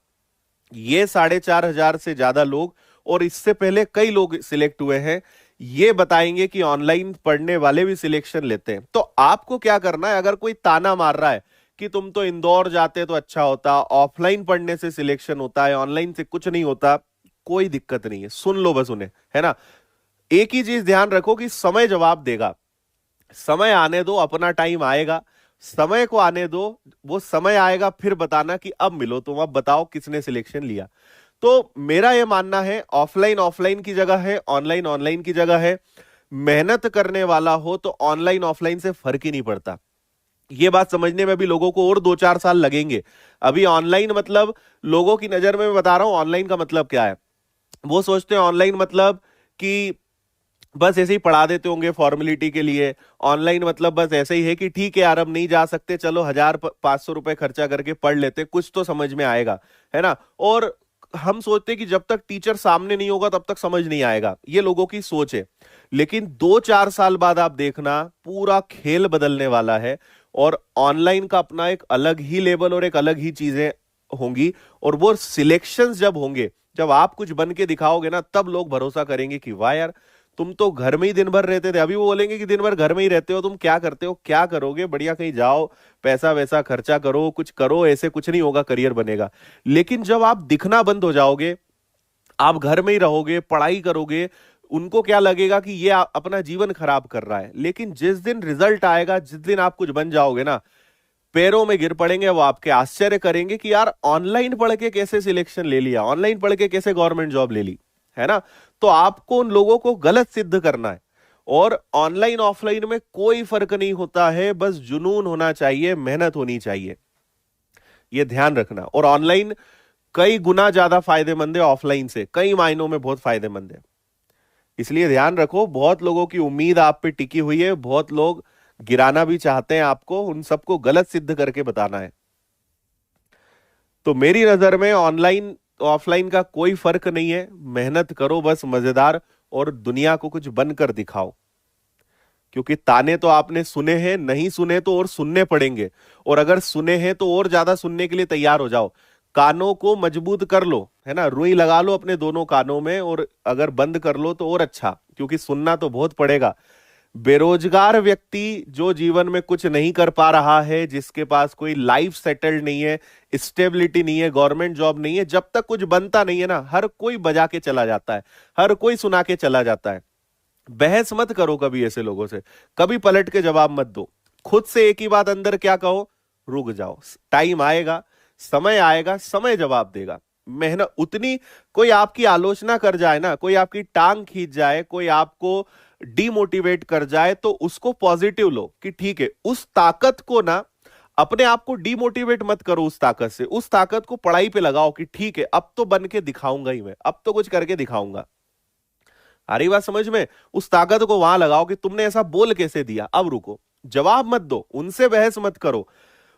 ये 4,500 से ज्यादा लोग, और इससे पहले कई लोग सिलेक्ट हुए हैं, ये बताएंगे कि ऑनलाइन पढ़ने वाले भी सिलेक्शन लेते हैं। तो आपको क्या करना है, अगर कोई ताना मार रहा है कि तुम तो इंदौर जाते तो अच्छा होता, ऑफलाइन पढ़ने से सिलेक्शन होता है, ऑनलाइन से कुछ नहीं होता, कोई दिक्कत नहीं है, सुन लो बस उन्हें, है ना। एक ही चीज ध्यान रखो कि समय जवाब देगा। समय आने दो, अपना टाइम आएगा, समय को आने दो, वो समय आएगा फिर बताना कि अब मिलो तुम, अब बताओ किसने सिलेक्शन लिया। तो मेरा यह मानना है ऑफलाइन ऑफलाइन की जगह है, ऑनलाइन ऑनलाइन की जगह है। मेहनत करने वाला हो तो ऑनलाइन ऑफलाइन से फर्क ही नहीं पड़ता। ये बात समझने में भी लोगों को और 2-4 साल लगेंगे। अभी ऑनलाइन मतलब, लोगों की नजर में मैं बता रहा हूं ऑनलाइन का मतलब क्या है। वो सोचते हैं ऑनलाइन मतलब कि बस ऐसे ही पढ़ा देते होंगे फॉर्मेलिटी के लिए। ऑनलाइन मतलब बस ऐसे ही है कि ठीक है यार अब नहीं जा सकते, चलो 1,000-500 रुपए खर्चा करके पढ़ लेते, कुछ तो समझ में आएगा, है ना। और हम सोचते हैं कि जब तक टीचर सामने नहीं होगा तब तक समझ नहीं आएगा, ये लोगों की सोच है। लेकिन 2-4 साल बाद आप देखना पूरा खेल बदलने वाला है, और ऑनलाइन का अपना एक अलग ही लेवल और एक अलग ही चीजें होंगी। और वो सिलेक्शंस जब होंगे, जब आप कुछ बन के दिखाओगे ना, तब लोग भरोसा करेंगे कि वाह यार तुम तो घर में ही दिन भर रहते थे। अभी वो बोलेंगे कि दिन भर घर में ही रहते हो, तुम क्या करते हो, क्या करोगे, बढ़िया कहीं जाओ, पैसा वैसा खर्चा करो, कुछ करो, ऐसे कुछ नहीं होगा, करियर बनेगा। लेकिन जब आप दिखना बंद हो जाओगे, आप घर में ही रहोगे, पढ़ाई करोगे, उनको क्या लगेगा कि ये अपना जीवन खराब कर रहा है। लेकिन जिस दिन रिजल्ट आएगा, जिस दिन आप कुछ बन जाओगे ना, पैरों में गिर पड़ेंगे, वो आपके आश्चर्य करेंगे कि यार ऑनलाइन पढ़ के कैसे सिलेक्शन ले लिया, ऑनलाइन पढ़ के कैसे गवर्नमेंट जॉब ले ली, है ना। तो आपको उन लोगों को गलत सिद्ध करना है। और ऑनलाइन ऑफलाइन में कोई फर्क नहीं होता है, बस जुनून होना चाहिए, मेहनत होनी चाहिए, यह ध्यान रखना। और ऑनलाइन कई गुना ज्यादा फायदेमंद है ऑफलाइन से, कई मायनों में बहुत फायदेमंद है। इसलिए ध्यान रखो, बहुत लोगों की उम्मीद आप पे टिकी हुई है, बहुत लोग गिराना भी चाहते हैं आपको, उन सबको गलत सिद्ध करके बताना है। तो मेरी नजर में ऑनलाइन ऑफलाइन का कोई फर्क नहीं है, मेहनत करो बस मजेदार, और दुनिया को कुछ बनकर दिखाओ। क्योंकि ताने तो आपने सुने हैं, नहीं सुने तो और सुनने पड़ेंगे, और अगर सुने हैं तो और ज्यादा सुनने के लिए तैयार हो जाओ। कानों को मजबूत कर लो, है ना, रुई लगा लो अपने दोनों कानों में, और अगर बंद कर लो तो और अच्छा, क्योंकि सुनना तो बहुत पड़ेगा। बेरोजगार व्यक्ति जो जीवन में कुछ नहीं कर पा रहा है, जिसके पास कोई लाइफ सेटल्ड नहीं है, स्टेबिलिटी नहीं है, गवर्नमेंट जॉब नहीं है, जब तक कुछ बनता नहीं है ना, हर कोई बजा के चला जाता है, हर कोई सुना के चला जाता है। बहस मत करो कभी ऐसे लोगों से, कभी पलट के जवाब मत दो। खुद से एक ही बात अंदर क्या कहो, रुक जाओ, टाइम आएगा, समय आएगा, समय जवाब देगा। मेहनत उतनी, कोई आपकी आलोचना कर जाए ना, कोई आपकी टांग खींच जाए, कोई आपको डीमोटिवेट कर जाए, तो उसको पॉजिटिव लो कि ठीक है, उस ताकत को ना, अपने आप को डीमोटिवेट मत करो उस ताकत से, उस ताकत को पढ़ाई पे लगाओ कि ठीक है अब तो बन के दिखाऊंगा ही मैं, अब तो कुछ करके दिखाऊंगा। आ रही बात समझ में? उस ताकत को वहां लगाओ कि तुमने ऐसा बोल कैसे दिया, अब रुको, जवाब मत दो, उनसे बहस मत करो।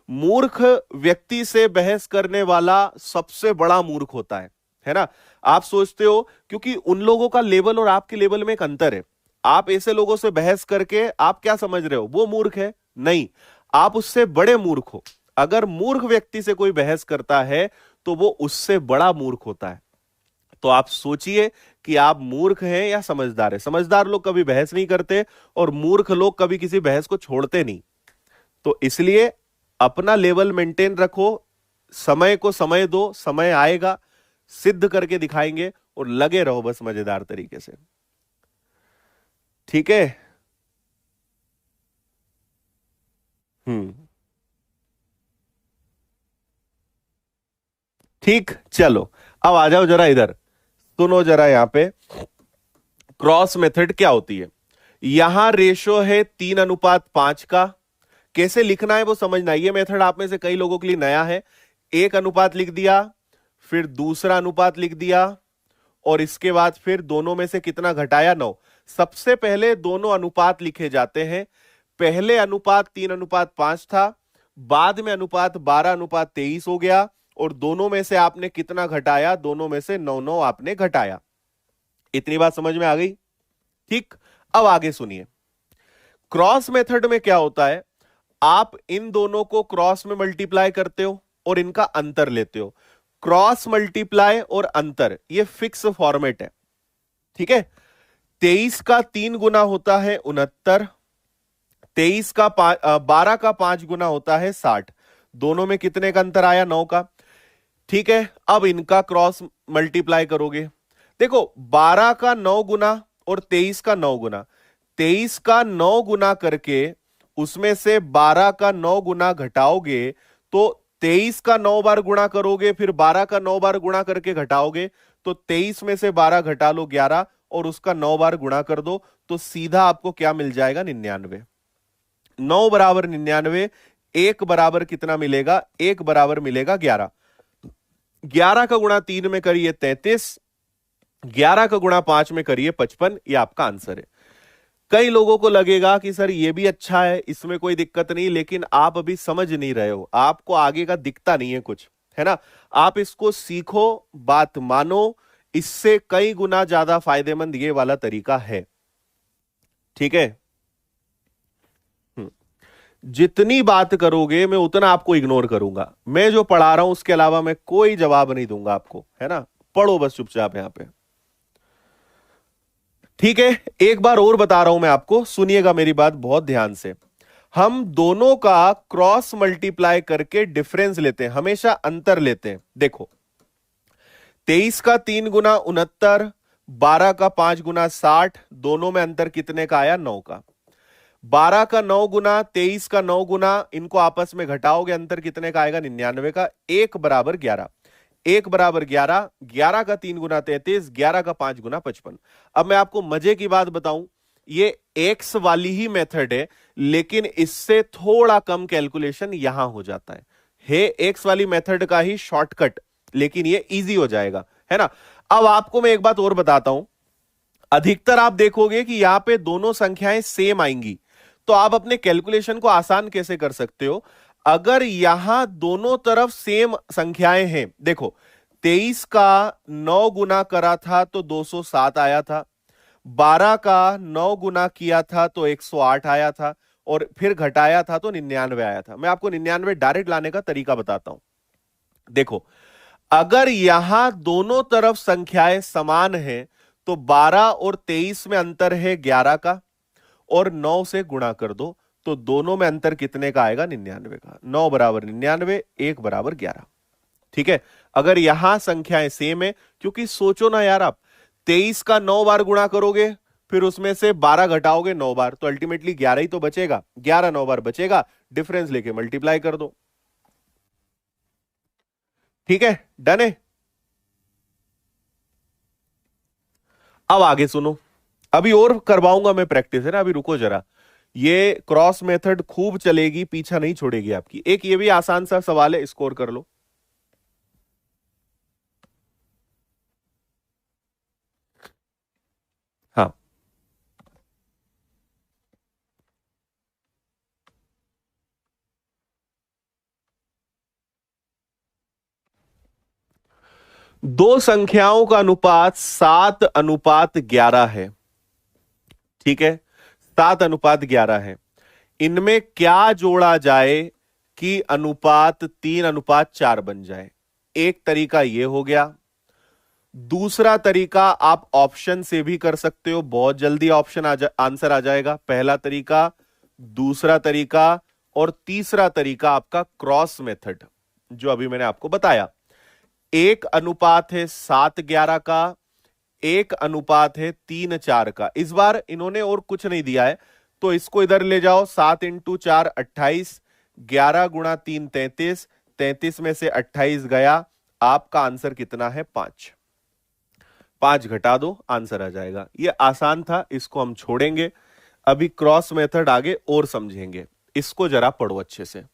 मूर्ख व्यक्ति से बहस करने वाला सबसे बड़ा मूर्ख होता है ना। आप सोचते हो क्योंकि उन लोगों का लेवल और आपके लेवल में एक अंतर है, आप ऐसे लोगों से बहस करके आप क्या समझ रहे हो, वो मूर्ख है? नहीं, आप उससे बड़े मूर्ख हो। अगर मूर्ख व्यक्ति से कोई बहस करता है तो वो उससे बड़ा मूर्ख होता है। तो आप सोचिए कि आप मूर्ख हैं या समझदार है। समझदार लोग कभी बहस नहीं करते, और मूर्ख लोग कभी किसी बहस को छोड़ते नहीं। तो इसलिए अपना लेवल मेंटेन रखो, समय को समय दो, समय आएगा, सिद्ध करके दिखाएंगे, और लगे रहो बस मजेदार तरीके से। ठीक है। हम्म, ठीक, चलो अब आ जाओ जरा इधर, सुनो जरा। यहां पे क्रॉस मेथड क्या होती है। यहां रेशो है 3:5 का। कैसे लिखना है वो समझना, ये मेथड आप में से कई लोगों के लिए नया है। एक अनुपात लिख दिया, फिर दूसरा अनुपात लिख दिया, और इसके बाद फिर दोनों में से कितना घटाया, 9। सबसे पहले दोनों अनुपात लिखे जाते हैं। पहले अनुपात 3:5 था, बाद में अनुपात 12:23 हो गया, और दोनों में से आपने कितना घटाया, दोनों में से 9 आपने घटाया। इतनी बात समझ में आ गई? ठीक, अब आगे सुनिए। क्रॉस मेथड में क्या होता है, आप इन दोनों को क्रॉस में मल्टीप्लाई करते हो और इनका अंतर लेते हो। क्रॉस मल्टीप्लाई और अंतर, ये फिक्स फॉर्मेट है, ठीक है। 23 का 3 गुना होता है 69, 12 का 5 गुना होता है 60। दोनों में कितने का अंतर आया, 9 का। ठीक है, अब इनका क्रॉस मल्टीप्लाई करोगे। देखो 12 का 9 गुना और 23 का 9 गुना। 23 का 9 गुना करके उसमें से 12 का 9 गुना घटाओगे तो 23 का 9 बार गुणा करोगे, फिर 12 का 9 बार गुणा करके घटाओगे तो 23 में से 12 घटा लो 11 और उसका 9 बार गुणा कर दो तो सीधा आपको क्या मिल जाएगा? 99। 9 बराबर 99, 1 बराबर कितना मिलेगा? 1 बराबर मिलेगा 11। 11 का गुणा 3 में करिए 33, 11 का गुणा 5 में करिए 55। ये आपका आंसर है। कई लोगों को लगेगा कि सर ये भी अच्छा है, इसमें कोई दिक्कत नहीं, लेकिन आप अभी समझ नहीं रहे हो, आपको आगे का दिखता नहीं है कुछ, है ना। आप इसको सीखो, बात मानो, इससे कई गुना ज्यादा फायदेमंद ये वाला तरीका है। ठीक है, जितनी बात करोगे मैं उतना आपको इग्नोर करूंगा। मैं जो पढ़ा रहा हूं उसके अलावा मैं कोई जवाब नहीं दूंगा आपको, है ना। पढ़ो बस चुपचाप यहां पे। ठीक है, एक बार और बता रहा हूं मैं आपको, सुनिएगा मेरी बात बहुत ध्यान से। हम दोनों का क्रॉस मल्टीप्लाई करके डिफरेंस लेते हैं, हमेशा अंतर लेते हैं। देखो 23 का 3 गुना 69, 12 का 5 गुना 60, दोनों में अंतर कितने का आया? 9 का। 12 का 9 गुना, 23 का 9 गुना, इनको आपस में घटाओगे अंतर कितने का आएगा? 99 का। 1 बराबर 11, 1 बराबर 11, 11 का 3 गुना 33, 11 का 5 गुना 55। अब मैं आपको मजे की बात बताऊं, ये एक्स वाली ही मेथड है, लेकिन इससे थोड़ा कम कैलकुलेशन यहां हो जाता है एक्स वाली मेथड का ही शॉर्टकट, लेकिन ये इजी हो जाएगा, है ना। अब आपको मैं एक बात और बताता हूं, अधिकतर आप देखोगे कि यहां पे दोनों संख्याएं सेम आएंगी, तो आप अपने कैलकुलेशन को आसान कैसे कर सकते हो? अगर यहां दोनों तरफ सेम संख्याएं हैं, देखो 23 का 9 गुना करा था तो 207 आया था, 12 का 9 गुना किया था तो 108 आया था, और फिर घटाया था तो 99 आया था। मैं आपको 99 डायरेक्ट लाने का तरीका बताता हूं। देखो अगर यहां दोनों तरफ संख्याएं समान हैं तो 12 और 23 में अंतर है 11 का, और 9 से गुणा कर दो तो दोनों में अंतर कितने का आएगा? 99 का। 9 बराबर 99, 1 बराबर 11। ठीक है, अगर यहां संख्याएं सेम है, क्योंकि सोचो ना यार, आप 23 का 9 बार गुणा करोगे, फिर उसमें से 12 घटाओगे 9 बार, तो अल्टीमेटली 11 ही तो बचेगा। 11 9 बार बचेगा, डिफरेंस लेके मल्टीप्लाई कर दो। ठीक है, डन है। अब आगे सुनो, अभी और करवाऊंगा मैं प्रैक्टिस, है ना, अभी रुको जरा। ये क्रॉस मेथड खूब चलेगी, पीछा नहीं छोड़ेगी आपकी। एक ये भी आसान सा सवाल है, स्कोर कर लो। हाँ, दो संख्याओं का अनुपात 7:11 है। ठीक है, 7:11 है। इनमें क्या जोड़ा जाए कि अनुपात 3:4 बन जाए? एक तरीका यह हो गया। दूसरा तरीका आप ऑप्शन से भी कर सकते हो, बहुत जल्दी ऑप्शन आंसर आ जाएगा। पहला तरीका, दूसरा तरीका, और तीसरा तरीका आपका क्रॉस मेथड, जो अभी मैंने आपको बताया। एक अनुपात है 7:11 का, एक अनुपात है 3:4 का। इस बार इन्होंने और कुछ नहीं दिया है, तो इसको इधर ले जाओ। 7 × 4 28, 11 × 3 33, 33 में से 28 गया, आपका आंसर कितना है? 5। 5 घटा दो, आंसर आ जाएगा। ये आसान था, इसको हम छोड़ेंगे। अभी क्रॉस मेथड आगे और समझेंगे, इसको जरा पढ़ो अच्छे से।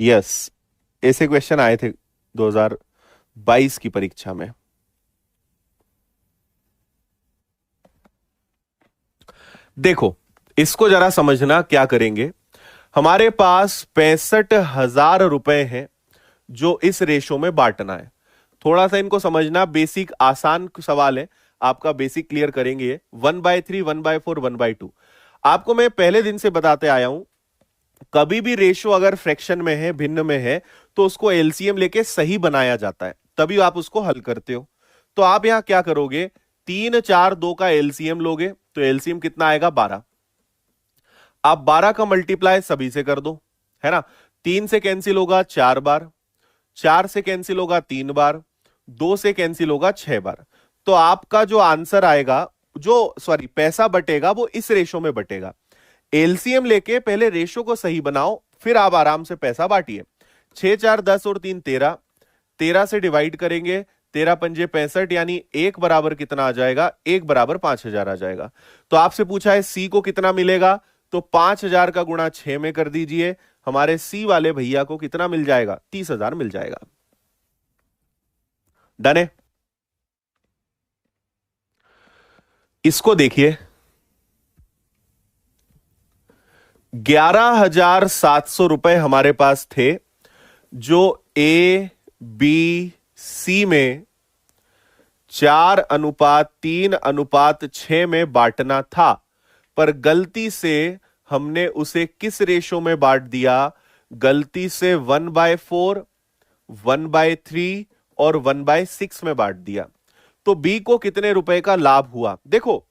यस, ऐसे क्वेश्चन आए थे 2022 की परीक्षा में। देखो इसको जरा समझना, क्या करेंगे। हमारे पास 65,000 रुपए हैं जो इस रेशो में बांटना है। थोड़ा सा इनको समझना, बेसिक आसान सवाल है, आपका बेसिक क्लियर करेंगे। 1/3, 1/4, 1/2। आपको मैं पहले दिन से बताते आया हूं, कभी भी रेशो अगर फ्रैक्शन में है, भिन्न में है, तो उसको एलसीएम लेके सही बनाया जाता है, तभी आप उसको हल करते हो। तो आप यहां क्या करोगे, 3, 4, 2 का एलसीएम लोगे, तो एलसीएम कितना आएगा, 12। आप 12 का मल्टीप्लाई सभी से कर दो, है ना। 3 से कैंसिल होगा 4 बार, 4 से कैंसिल होगा 3 बार, 2 से कैंसिल होगा 6 बार। तो आपका जो आंसर आएगा, जो सॉरी पैसा बटेगा, वो इस रेशो में बटेगा। एलसीएम लेके पहले रेशो को सही बनाओ, फिर आप आराम से पैसा बांटिए। 6, 4, 10 और 3 13, 13 से डिवाइड करेंगे, 13 पंजे 65, यानी 1 बराबर कितना आ जाएगा, 1 बराबर 5000 आ जाएगा। तो आपसे पूछा है सी को कितना मिलेगा, तो 5000 का गुणा 6 में कर दीजिए, हमारे सी वाले भैया को कितना मिल जाएगा, 30,000 मिल जाएगा। डन है। इसको देखिए, 11,700 रुपए हमारे पास थे, जो ए बी सी में 4:3:6 में बांटना था, पर गलती से हमने उसे किस रेशो में बांट दिया, गलती से 1/4, 1/3 और 1/6 में बांट दिया। तो बी को कितने रुपए का लाभ हुआ, देखो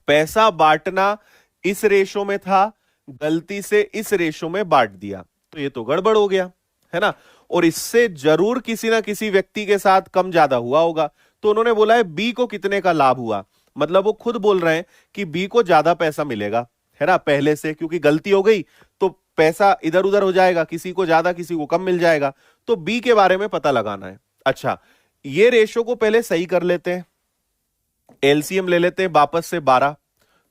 पैसा बांटना इस रेशो में था, गलती से इस रेशो में बांट दिया, तो ये तो गड़बड़ हो गया, है ना। और इससे जरूर किसी ना किसी व्यक्ति के साथ कम ज्यादा हुआ होगा, तो उन्होंने बोला है बी को कितने का लाभ हुआ, मतलब वो खुद बोल रहे हैं कि बी को ज्यादा पैसा मिलेगा, है ना, पहले से, क्योंकि गलती हो गई तो पैसा इधर उधर हो जाएगा, किसी को ज्यादा किसी को कम मिल जाएगा, तो बी के बारे में पता लगाना है। अच्छा, ये रेशो को पहले सही कर लेते हैं, एलसीएम ले लेते हैं वापस से 12,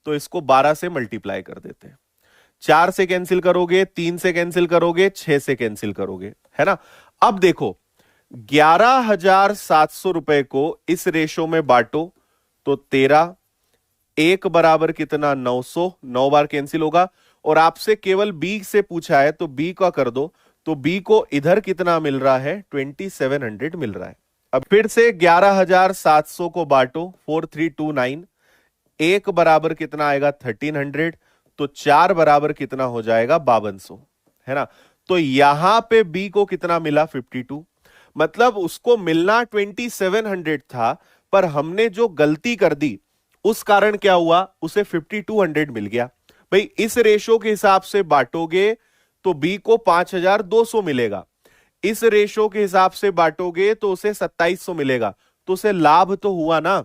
तो इसको 12 से मल्टीप्लाई कर देते हैं। 4 से कैंसिल करोगे, 3 से कैंसिल करोगे, 6 से कैंसिल करोगे, है ना। अब देखो 11,700 रुपए को इस रेशो में बांटो, तो 13, 1 बराबर कितना, 900, 9 बार कैंसिल होगा, और आपसे केवल बी से पूछा है तो बी का कर दो, तो बी को इधर कितना मिल रहा है, 2700 मिल रहा है। अब फिर से 11,700 को बांटो, 4329, 1 बराबर कितना आएगा, 1300, तो 4 बराबर कितना हो जाएगा, 5200, है ना। तो यहां पे बी को कितना मिला, 52, मतलब उसको मिलना 2700 था, पर हमने जो गलती कर दी उस कारण क्या हुआ, उसे 5200 मिल गया। भाई इस रेशो के हिसाब से बांटोगे तो बी को 5200 मिलेगा, इस रेशो के हिसाब से बांटोगे तो उसे 2700 मिलेगा, तो उसे लाभ तो हुआ ना,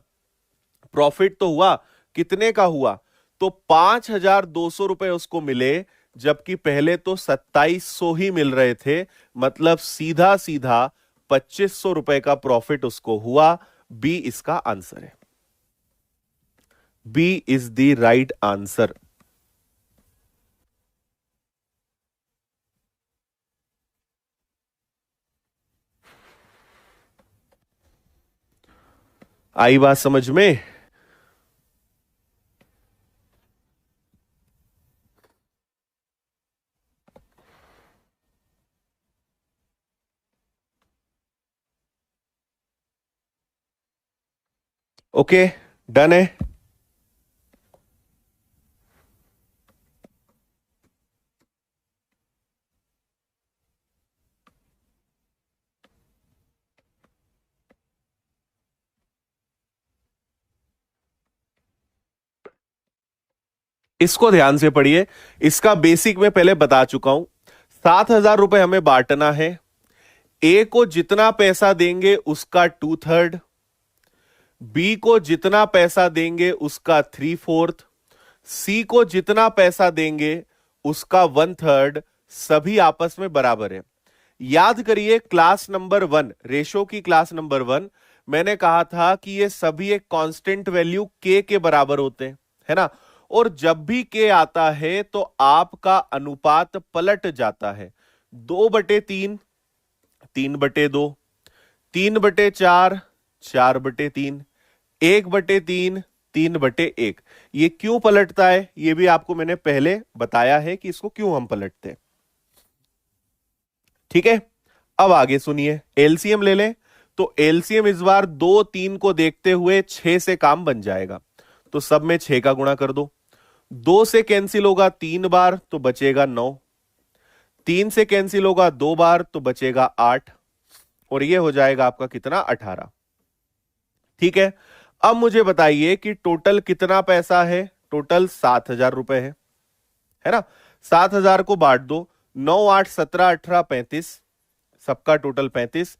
प्रॉफिट तो हुआ, कितने का हुआ, तो 5200 रुपए उसको मिले, जबकि पहले तो 2700 ही मिल रहे थे, मतलब सीधा सीधा 2500 रुपए का प्रॉफिट उसको हुआ। बी इसका आंसर है, B is the right answer. आई बात समझ में। ओके, डन है। इसको ध्यान से पढ़िए, इसका बेसिक मैं पहले बता चुका हूं। 7,000 रुपए हमें बांटना है, ए को जितना पैसा देंगे उसका 2/3, बी को जितना पैसा देंगे उसका 3/4, सी को जितना पैसा देंगे उसका 1/3, सभी आपस में बराबर है। याद करिए क्लास नंबर 1, रेशो की क्लास नंबर 1, मैंने कहा था कि ये सभी एक कांस्टेंट वैल्यू के बराबर होते हैं, है ना। और जब भी के आता है तो आपका अनुपात पलट जाता है, 2/3, 3/2, 3/4, 4/3, 1/3, 3/1। ये क्यों पलटता है, ये भी आपको मैंने पहले बताया है कि इसको क्यों हम पलटते हैं, ठीक है। अब आगे सुनिए, एलसीएम ले लें, तो एलसीएम इस बार 2 3 को देखते हुए 6 से काम बन जाएगा। तो सब में 6 का गुणा कर दो। 2 से कैंसिल होगा 3 बार तो बचेगा 9, 3 से कैंसिल होगा 2 बार तो बचेगा 8, और ये हो जाएगा आपका कितना 18। ठीक है, अब मुझे बताइए कि टोटल कितना पैसा है। टोटल 7,000 रुपए है ना। 7,000 को बांट दो, 9 8 17 18 35, सबका टोटल 35।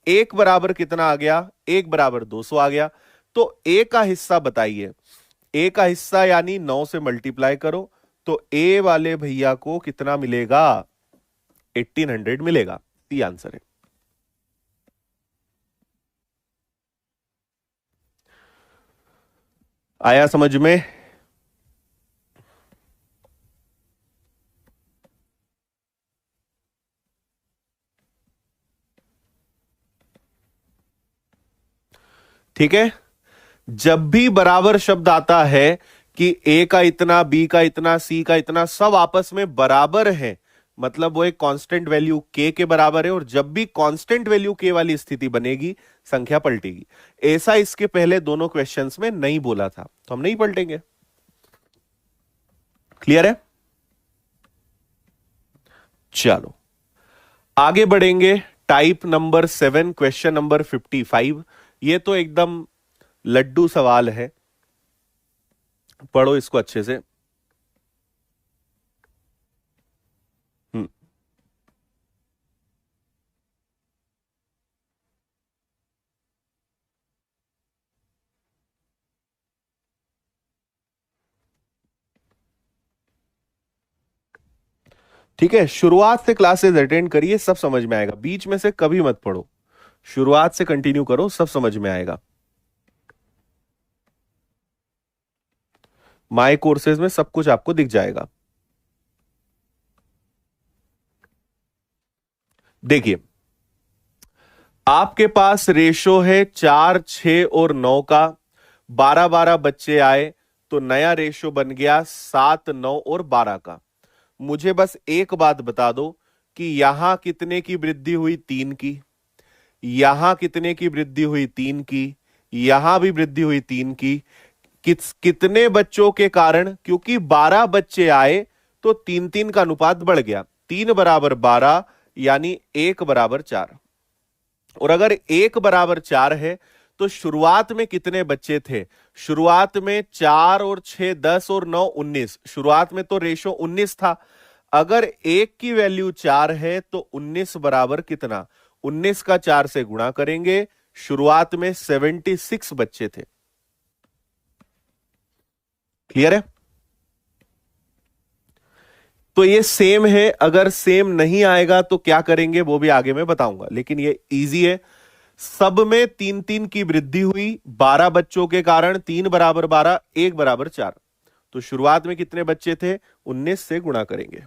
एक बराबर कितना आ गया, एक बराबर 200 आ गया। तो ए का हिस्सा बताइए। ए का हिस्सा यानी 9 से मल्टीप्लाई करो, तो ए वाले भैया को कितना मिलेगा, 1800 मिलेगा। सी आंसर है। आया समझ में? ठीक है, जब भी बराबर शब्द आता है कि ए का इतना, बी का इतना, सी का इतना, सब आपस में बराबर है, मतलब वो एक कांस्टेंट वैल्यू के बराबर है। और जब भी कांस्टेंट वैल्यू के वाली स्थिति बनेगी, संख्या पलटेगी। ऐसा इसके पहले दोनों क्वेश्चंस में नहीं बोला था, तो हम नहीं पलटेंगे। क्लियर है? चलो आगे बढ़ेंगे। Type number 7, question number 55। ये तो एकदम लड्डू सवाल है, पढ़ो इसको अच्छे से। ठीक है, शुरुआत से क्लासेस अटेंड करिए, सब समझ में आएगा। बीच में से कभी मत पढ़ो, शुरुआत से कंटिन्यू करो, सब समझ में आएगा। माय कोर्सेज में सब कुछ आपको दिख जाएगा। देखिए, आपके पास रेशो है 4 6 और 9 का। 12 12 बच्चे आए तो नया रेशो बन गया 7 9 और 12 का। मुझे बस एक बात बता दो कि यहां कितने की वृद्धि हुई, 3 की। यहां कितने की वृद्धि हुई, 3 की। यहां भी वृद्धि हुई 3 की। कितने बच्चों के कारण, क्योंकि 12 बच्चे आए तो 3 3 का अनुपात बढ़ गया। 3 बराबर 12 यानी 1 बराबर 4। और अगर 1 बराबर 4 है तो शुरुआत में कितने बच्चे थे? शुरुआत में 4 और 6 10 और 9 19। शुरुआत में तो रेशो 19 था। अगर 1 की वैल्यू 4 है तो 19 बराबर कितना, 19 का 4 से गुणा करेंगे। शुरुआत में 76 बच्चे थे। क्लियर है? तो ये सेम है। अगर सेम नहीं आएगा तो क्या करेंगे वो भी आगे मैं बताऊंगा, लेकिन ये इजी है। सब में 3 3 की वृद्धि हुई 12 बच्चों के कारण। 3 बराबर 12, 1 बराबर 4। तो शुरुआत में कितने बच्चे थे, 19 से गुणा करेंगे।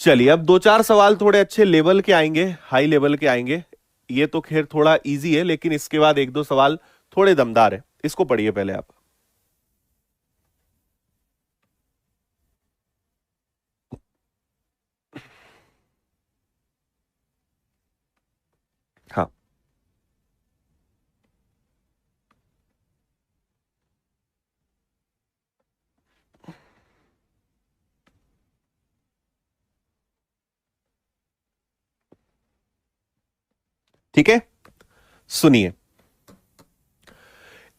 चलिए अब 2 4 सवाल थोड़े अच्छे लेवल के आएंगे, हाई लेवल के आएंगे। ये तो खैर थोड़ा इजी है, लेकिन इसके बाद 1 2 सवाल थोड़े दमदार है। इसको पढ़िए पहले आप। हाँ, ठीक है, सुनिए।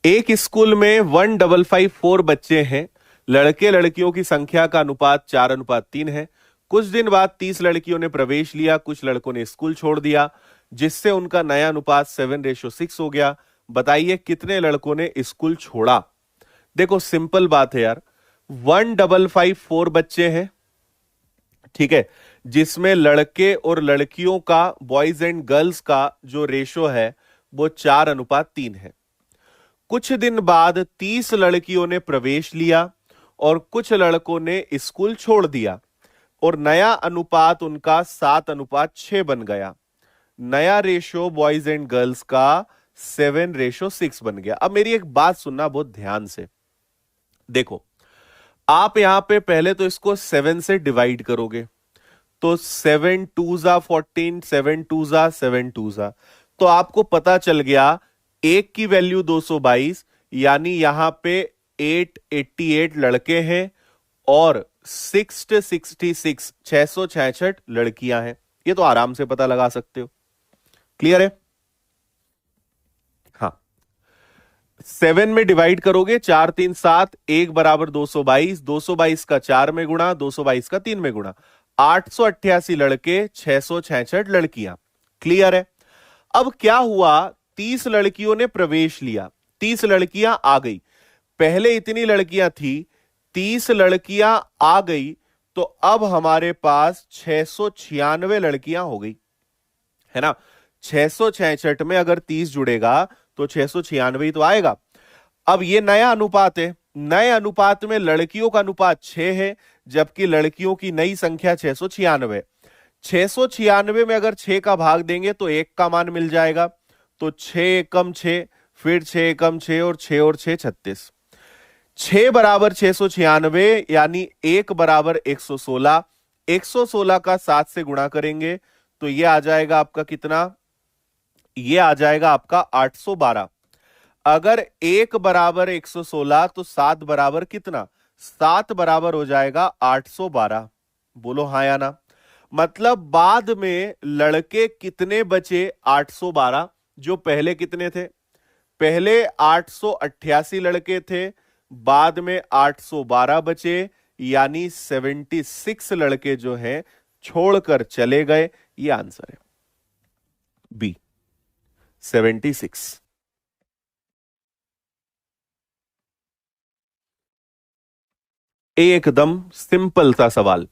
एक स्कूल में 1554 बच्चे हैं। लड़के लड़कियों की संख्या का अनुपात 4:3 है। कुछ दिन बाद 30 लड़कियों ने प्रवेश लिया, कुछ लड़कों ने स्कूल छोड़ दिया, जिससे उनका नया अनुपात 7:6 हो गया। बताइए कितने लड़कों ने स्कूल छोड़ा। देखो सिंपल बात है यार, 1554 बच्चे हैं, ठीक है, जिसमें लड़के और लड़कियों का, बॉयज एंड गर्ल्स का जो रेशो है वो 4:3 है। कुछ दिन बाद 30 लड़कियों ने प्रवेश लिया और कुछ लड़कों ने स्कूल छोड़ दिया और नया अनुपात उनका 7:6 बन गया। नया रेशो बॉयज एंड गर्ल्स का 7:6 बन गया। अब मेरी एक बात सुनना बहुत ध्यान से। देखो, आप यहां पे पहले तो इसको 7 से डिवाइड करोगे तो 7 2 14, 7 2 7 2, तो आपको पता चल गया एक की वैल्यू 222, यानी यहां पे 888 लड़के हैं और 666 666 लड़कियां हैं। ये तो आराम से पता लगा सकते हो। क्लियर है? हाँ, 7 में डिवाइड करोगे 4 3 7, 1 बराबर 222, 222 का 4 में गुणा, 222 का 3 में गुणा, 888 लड़के, 666 लड़कियां। क्लियर है? अब क्या हुआ, 30 लड़कियों ने प्रवेश लिया, 30 लड़कियां आ गई। पहले इतनी लड़कियां थी, 30 लड़कियां आ गई, तो अब हमारे पास 696 लड़कियां हो गई, है ना। 666 में अगर 30 जुड़ेगा तो 696 ही तो आएगा। अब ये नया अनुपात है, नए अनुपात में लड़कियों का अनुपात 6 है, जबकि लड़कियों की नई संख्या 696। 696 में अगर 6 का भाग देंगे तो 1 का मान मिल जाएगा, तो 6 एकम 6, फिर 6 एकम 6 और 6 और 6 36। 6 बराबर 696, यानी 1 बराबर 116। 116 का 7 से गुणा करेंगे तो यह आ जाएगा आपका कितना, यह आ जाएगा आपका 812। अगर 1 बराबर 116 तो 7 बराबर कितना, 7 बराबर हो जाएगा 812। बोलो हाँ या ना। मतलब बाद में लड़के कितने बचे, 812। जो पहले कितने थे, पहले 888 लड़के थे, बाद में 812 बचे, यानी 76 लड़के जो हैं छोड़कर चले गए। ये आंसर है बी, 76। एकदम सिंपल सा सवाल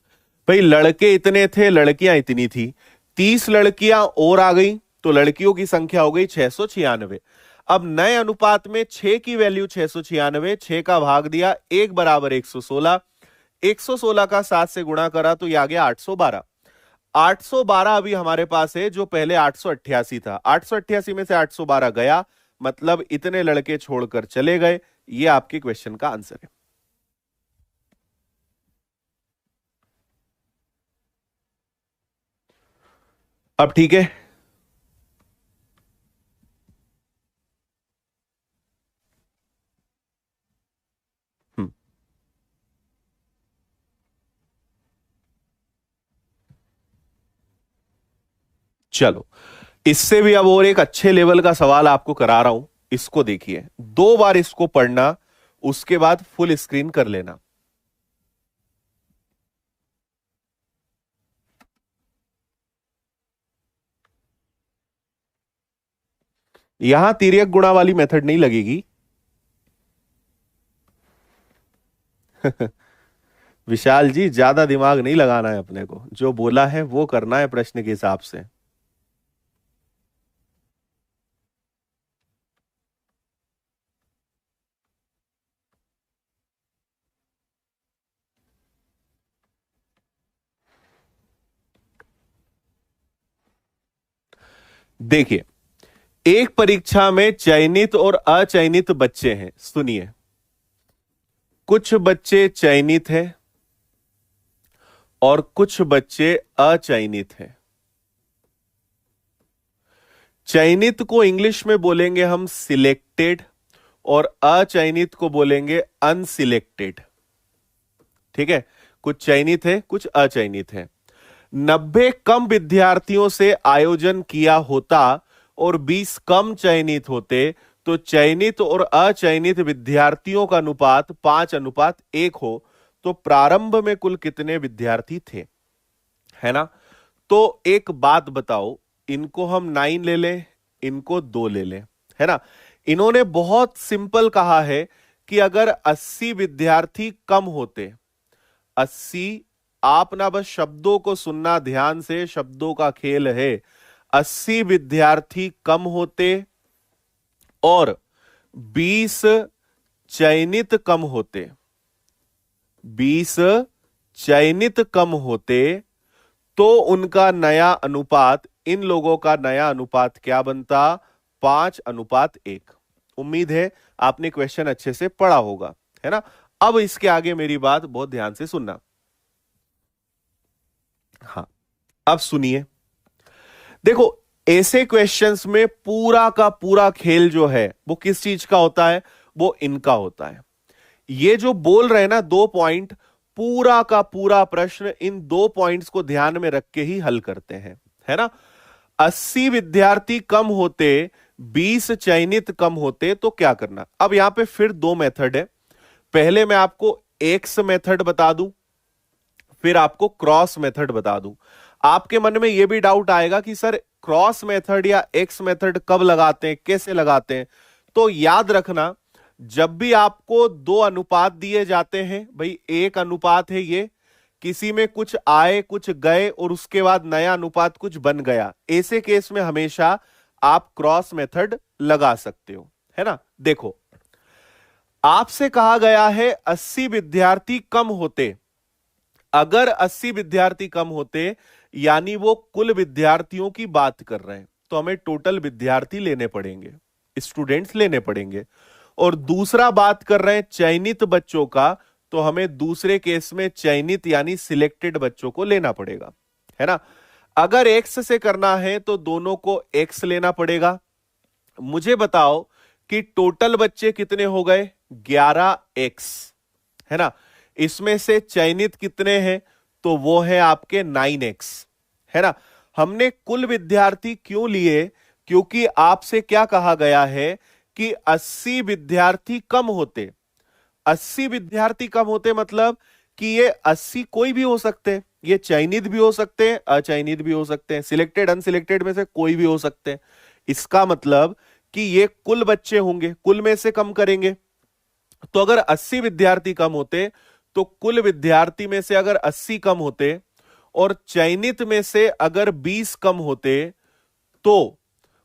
भाई, लड़के इतने थे, लड़कियां इतनी थी, 30 लड़कियां और आ गई तो लड़कियों की संख्या हो गई 696। अब नए अनुपात में 6 की वैल्यू 696, 6 का भाग दिया, 1 बराबर 116। 116 का 7 से गुणा करा तो यह आ गया 812। 812 अभी हमारे पास है, जो पहले 888 था। 888 में से 812 गया, मतलब इतने लड़के छोड़कर चले गए। यह आपके क्वेश्चन का आंसर है। अब ठीक है, चलो इससे भी अब और एक अच्छे लेवल का सवाल आपको करा रहा हूं। इसको देखिए, 2 बार इसको पढ़ना, उसके बाद फुल स्क्रीन कर लेना। यहां तिर्यक गुणा वाली मेथड नहीं लगेगी। विशाल जी, ज्यादा दिमाग नहीं लगाना है अपने को, जो बोला है वो करना है प्रश्न के हिसाब से। देखिए, एक परीक्षा में चयनित और अचयनित बच्चे हैं। सुनिए, कुछ बच्चे चयनित हैं और कुछ बच्चे अचयनित हैं। चयनित को इंग्लिश में बोलेंगे हम सिलेक्टेड, और अचयनित को बोलेंगे अनसिलेक्टेड। ठीक है, कुछ चयनित है, कुछ अचयनित है। 90 कम विद्यार्थियों से आयोजन किया होता और 20 कम चयनित होते तो चयनित और अचयनित विद्यार्थियों का अनुपात 5:1 हो, तो प्रारंभ में कुल कितने विद्यार्थी थे, है ना। तो एक बात बताओ, इनको हम 9 ले लें, इनको 2 ले लें, है ना। इन्होंने बहुत सिंपल कहा है कि अगर 80 विद्यार्थी कम होते, 80, आप ना बस शब्दों को सुनना ध्यान से, शब्दों का खेल है। 80 विद्यार्थी कम होते और 20 चयनित कम होते, 20 चयनित कम होते, तो उनका नया अनुपात, इन लोगों का नया अनुपात क्या बनता, 5:1। उम्मीद है आपने क्वेश्चन अच्छे से पढ़ा होगा, है ना। अब इसके आगे मेरी बात बहुत ध्यान से सुनना। हाँ, अब सुनिए, देखो ऐसे क्वेश्चंस में पूरा का पूरा खेल जो है वो किस चीज का होता है, वो इनका होता है। ये जो बोल रहे हैं ना 2 पॉइंट, पूरा का पूरा प्रश्न इन 2 पॉइंट्स को ध्यान में रख के ही हल करते हैं, है ना। 80 विद्यार्थी कम होते, 20 चयनित कम होते तो क्या करना। अब यहां पे फिर 2 मेथड है। पहले मैं आपको एक्स मेथड बता दूं, फिर आपको क्रॉस मेथड बता दूं। आपके मन में यह भी डाउट आएगा कि सर क्रॉस मेथड या एक्स मेथड कब लगाते हैं, कैसे लगाते हैं। तो याद रखना, जब भी आपको 2 अनुपात दिए जाते हैं, भाई एक अनुपात है ये, किसी में कुछ आए कुछ गए और उसके बाद नया अनुपात कुछ बन गया, ऐसे केस में हमेशा आप क्रॉस मेथड लगा सकते हो, है ना। देखो आपसे कहा गया है 80 विद्यार्थी कम होते, अगर 80 विद्यार्थी कम होते यानी वो कुल विद्यार्थियों की बात कर रहे हैं, तो हमें टोटल विद्यार्थी लेने पड़ेंगे, स्टूडेंट्स लेने पड़ेंगे। और दूसरा बात कर रहे हैं चयनित बच्चों का, तो हमें दूसरे केस में चयनित यानी सिलेक्टेड बच्चों को लेना पड़ेगा, है ना। अगर एक्स से करना है तो दोनों को एक्स लेना पड़ेगा। मुझे बताओ कि टोटल बच्चे कितने हो गए, 11x, है ना। इसमें से चयनित कितने हैं, तो वो है आपके 9x, है ना। हमने कुल विद्यार्थी क्यों लिए, क्योंकि आपसे क्या कहा गया है कि 80 विद्यार्थी कम होते। 80 विद्यार्थी कम होते मतलब कि ये 80 कोई भी हो सकते हैं, ये चयनित भी हो सकते हैं, अचयनित भी हो सकते हैं, सिलेक्टेड अनसिलेक्टेड में से कोई भी हो सकते हैं। इसका मतलब कि ये कुल बच्चे होंगे, कुल में से कम करेंगे। तो अगर 80 विद्यार्थी कम होते तो कुल विद्यार्थी में से अगर 80 कम होते और चयनित में से अगर 20 कम होते, तो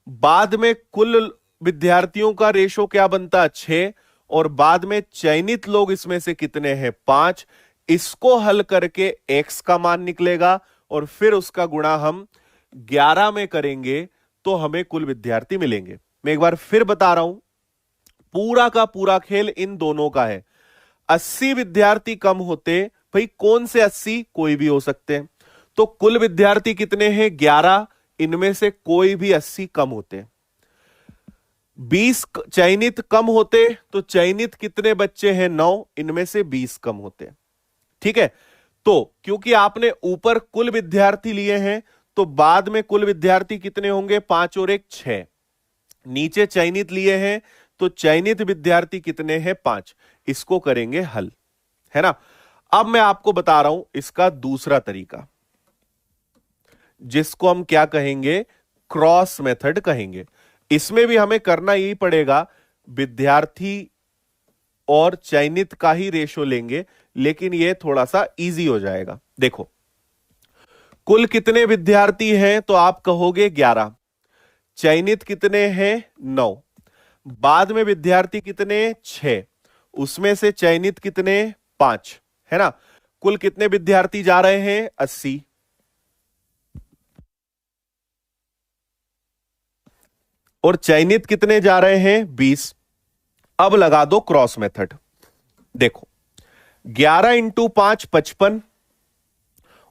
बाद में कुल विद्यार्थियों का रेशो क्या बनता, 6, और बाद में चयनित लोग इसमें से कितने हैं, 5। इसको हल करके x का मान निकलेगा और फिर उसका गुणा हम 11 में करेंगे तो हमें कुल विद्यार्थी मिलेंगे। मैं एक बार फिर बता रहा हूं, पूरा का पूरा खेल इन दोनों का है। 80 विद्यार्थी कम होते, भाई कौन से 80, कोई भी हो सकते हैं। तो कुल विद्यार्थी कितने हैं, 11, इनमें से कोई भी 80 कम होते। 20 चयनित कम होते, तो चयनित कितने बच्चे हैं, 9, इनमें से 20 कम होते। ठीक है, तो क्योंकि आपने ऊपर कुल विद्यार्थी लिए हैं तो बाद में कुल विद्यार्थी कितने होंगे, 5 और 1 6। नीचे चयनित लिए हैं तो चयनित विद्यार्थी कितने हैं, 5। इसको करेंगे हल, है ना। अब मैं आपको बता रहा हूं इसका दूसरा तरीका, जिसको हम क्या कहेंगे, क्रॉस मेथड कहेंगे। इसमें भी हमें करना यही पड़ेगा, विद्यार्थी और चयनित का ही रेशो लेंगे, लेकिन यह थोड़ा सा इजी हो जाएगा। देखो कुल कितने विद्यार्थी हैं, तो आप कहोगे 11, चयनित कितने हैं, 9, बाद में विद्यार्थी कितने, 6, उसमें से चयनित कितने, 5, है ना। कुल कितने विद्यार्थी जा रहे हैं, 80, और चयनित कितने जा रहे हैं, 20। अब लगा दो क्रॉस मेथड। देखो 11 इंटू 5 55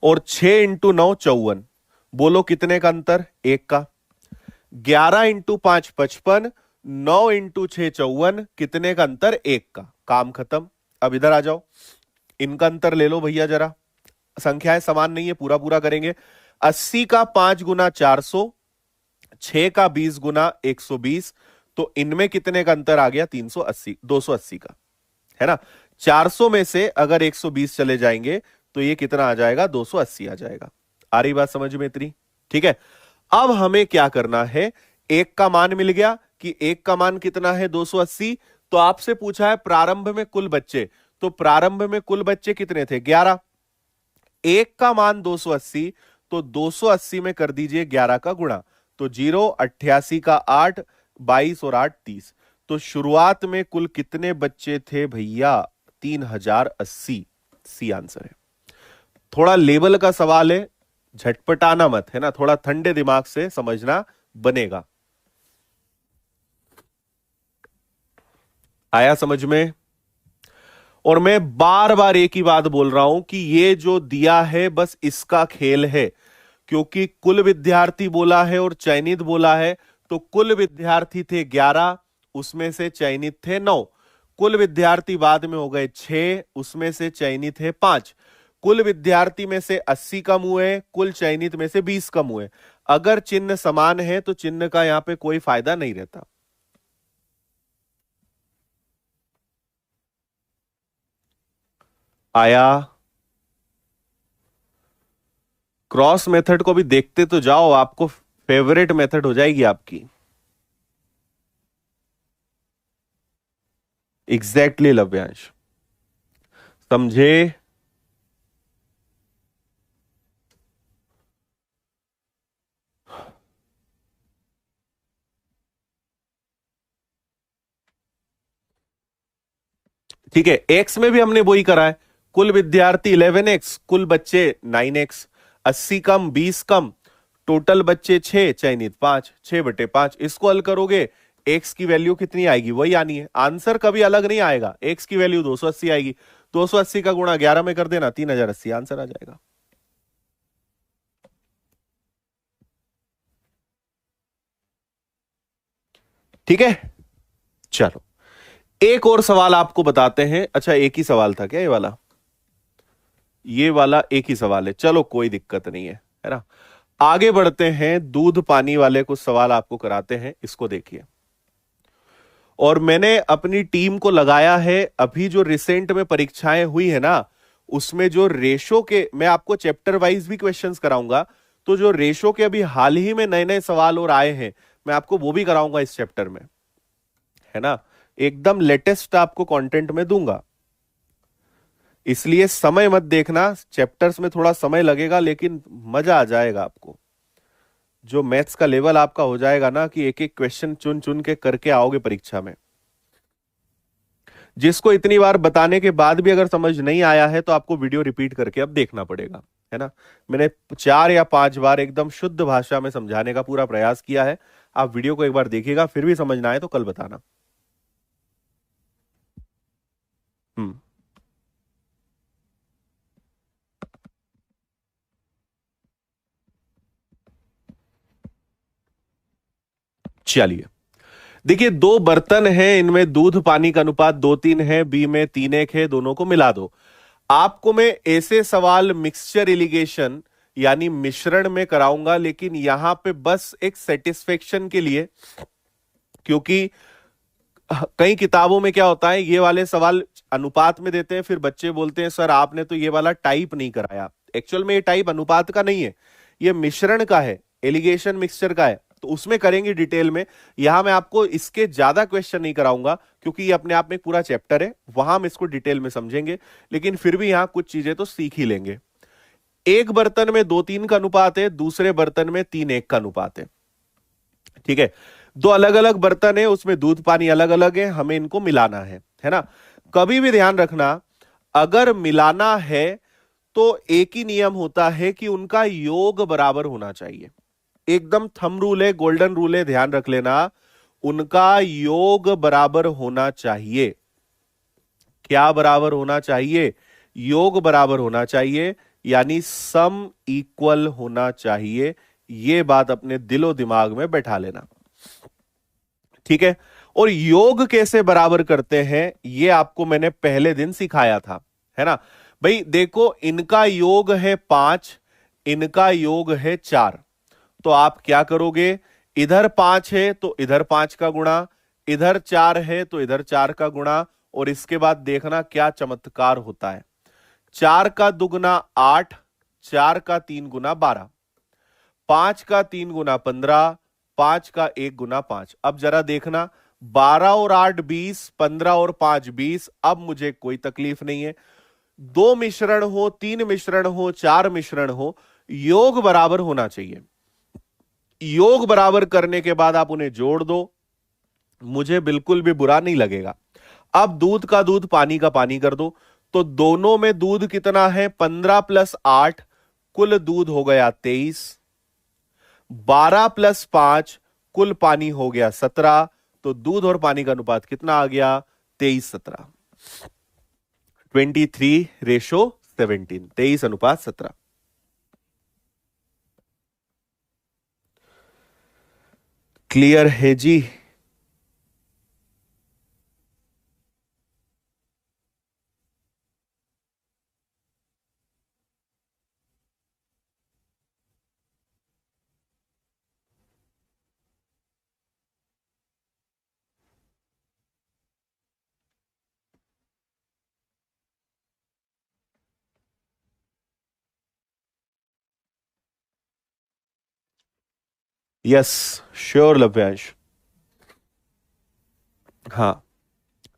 और 6 इंटू 9 54। बोलो कितने का अंतर, 1 का। 11 इंटू 5 55, 9 इंटू 6 54, कितने का अंतर, 1 का। काम खत्म। अब इधर आ जाओ, इनका अंतर ले लो भैया जरा, संख्याएं समान नहीं है, पूरा पूरा करेंगे। 80 का 5 गुना 400, 6 का 20 गुना 120, तो इनमें कितने का अंतर आ गया, 380, 280 का, है ना। 400 में से अगर 120 चले जाएंगे तो ये कितना आ जाएगा, 280 आ जाएगा। आ रही बात समझ में इतनी, ठीक है। अब हमें क्या करना है, 1 का मान मिल गया कि 1 का मान कितना है, 280। तो आपसे पूछा है प्रारंभ में कुल बच्चे, तो प्रारंभ में कुल बच्चे कितने थे, 11। 1 का मान 280, तो 280 में कर दीजिए 11 का गुणा, तो 0, 88 का 8, 22 और 8 30। तो शुरुआत में कुल कितने बच्चे थे भैया, 3080। सी आंसर है। थोड़ा लेवल का सवाल है, झटपटाना मत, है ना, थोड़ा ठंडे दिमाग से समझना बनेगा। आया समझ में। और मैं बार बार एक ही बात बोल रहा हूं कि ये जो दिया है बस इसका खेल है, क्योंकि कुल विद्यार्थी बोला है और चयनित बोला है, तो कुल विद्यार्थी थे 11, उसमें से चयनित थे 9। कुल विद्यार्थी बाद में हो गए 6, उसमें से चयनित है 5। कुल विद्यार्थी में से 80 कम हुए, कुल चयनित में से 20 कम हुए। अगर चिन्ह समान है तो चिन्ह का यहां पे कोई फायदा नहीं रहता। आया? क्रॉस मेथड को भी देखते तो जाओ, आपको फेवरेट मेथड हो जाएगी आपकी। एग्जैक्टली लव्यांश, समझे? ठीक है, एक्स में भी हमने वही करा है। कुल विद्यार्थी 11x, कुल बच्चे 9x, 80 कम 20 कम, टोटल बच्चे 6, चयनित 5, 6/5। इसको हल करोगे, एक्स की वैल्यू कितनी आएगी? वही आनी है। आंसर कभी अलग नहीं आएगा। एक्स की वैल्यू 280 आएगी, 280 का गुणा 11 में कर देना, 3080 आंसर आ जाएगा। ठीक है, चलो एक और सवाल आपको बताते हैं। अच्छा, एक ही सवाल था क्या ये वाला? ये वाला एक ही सवाल है, चलो कोई दिक्कत नहीं है ना। आगे बढ़ते हैं, दूध पानी वाले कुछ सवाल आपको कराते हैं, इसको देखिए। और मैंने अपनी टीम को लगाया है, अभी जो रिसेंट में परीक्षाएं हुई है ना, उसमें जो रेशो के, मैं आपको चैप्टर वाइज भी क्वेश्चंस कराऊंगा, तो जो रेशो के अभी हाल ही में नए नए सवाल और आए हैं, मैं आपको वो भी कराऊंगा इस चैप्टर में, है ना। एकदम लेटेस्ट आपको कंटेंट में दूंगा, इसलिए समय मत देखना। चैप्टर्स में थोड़ा समय लगेगा, लेकिन मजा आ जाएगा आपको। जो मैथ्स का लेवल आपका हो जाएगा ना, कि एक एक क्वेश्चन चुन चुन के करके आओगे परीक्षा में। जिसको इतनी बार बताने के बाद भी अगर समझ नहीं आया है, तो आपको वीडियो रिपीट करके अब देखना पड़ेगा, है ना। मैंने 4 या 5 बार एकदम शुद्ध भाषा में समझाने का पूरा प्रयास किया है। आप वीडियो को एक बार देखिएगा, फिर भी समझना है तो कल बताना। हम्म, चलिए देखिए, 2 बर्तन हैं, इनमें दूध पानी का अनुपात 2:3 है, बी में 3:1 है, दोनों को मिला दो। आपको मैं ऐसे सवाल मिक्सचर इरिगेशन यानी मिश्रण में कराऊंगा, लेकिन यहां पे बस एक सेटिस्फेक्शन के लिए, क्योंकि कई किताबों में क्या होता है, ये वाले सवाल अनुपात में देते हैं, फिर बच्चे बोलते हैं सर आपने तो ये वाला टाइप नहीं कराया। एक्चुअल में ये टाइप अनुपात का नहीं है, ये मिश्रण का है, एलिगेशन मिक्सचर का है, तो उसमें करेंगे डिटेल में। यहां मैं आपको इसके ज्यादा क्वेश्चन नहीं कराऊंगा, क्योंकि ये अपने आप में एक पूरा चैप्टर है, वहां हम इसको डिटेल में समझेंगे, लेकिन फिर भी यहां कुछ चीजें तो सीख ही लेंगे। एक बर्तन में 2:3 का अनुपात है, दूसरे बर्तन में 3:1 का अनुपात है। ठीक है, 2 अलग अलग बर्तन है, उसमें दूध पानी अलग अलग है, हमें इनको मिलाना है ना। कभी भी ध्यान रखना, अगर मिलाना है तो एक ही नियम होता है कि उनका योग बराबर होना चाहिए। एकदम थंब रूल है, गोल्डन रूल है, ध्यान रख लेना, उनका योग बराबर होना चाहिए। क्या बराबर होना चाहिए? योग बराबर होना चाहिए, यानी सम इक्वल होना चाहिए। यह बात अपने दिलो दिमाग में बैठा लेना, ठीक है। और योग कैसे बराबर करते हैं, यह आपको मैंने पहले दिन सिखाया था, है ना। भाई देखो, इनका योग है 5, इनका योग है 4, तो आप क्या करोगे, इधर 5 है तो इधर 5 का गुणा, इधर 4 है तो इधर 4 का गुणा, और इसके बाद देखना क्या चमत्कार होता है। 4 का दुगुना 8, 4 का 3 गुना 12, 5 का 3 गुना 15, 5 का 1 गुना 5। अब जरा देखना, 12 और 8 20, 15 और 5 20। अब मुझे कोई तकलीफ नहीं है, 2 मिश्रण हो, 3 मिश्रण हो, 4 मिश्रण हो, योग बराबर होना चाहिए। योग बराबर करने के बाद आप उन्हें जोड़ दो, मुझे बिल्कुल भी बुरा नहीं लगेगा। अब दूध का दूध पानी का पानी कर दो, तो दोनों में दूध कितना है, 15 + 8, कुल दूध हो गया 23, 12 + 5, कुल पानी हो गया 17। तो दूध और पानी का अनुपात कितना आ गया, 23:17, 23:17, 23:17। क्लियर है जी? Yes, sure Lavyansh. हाँ,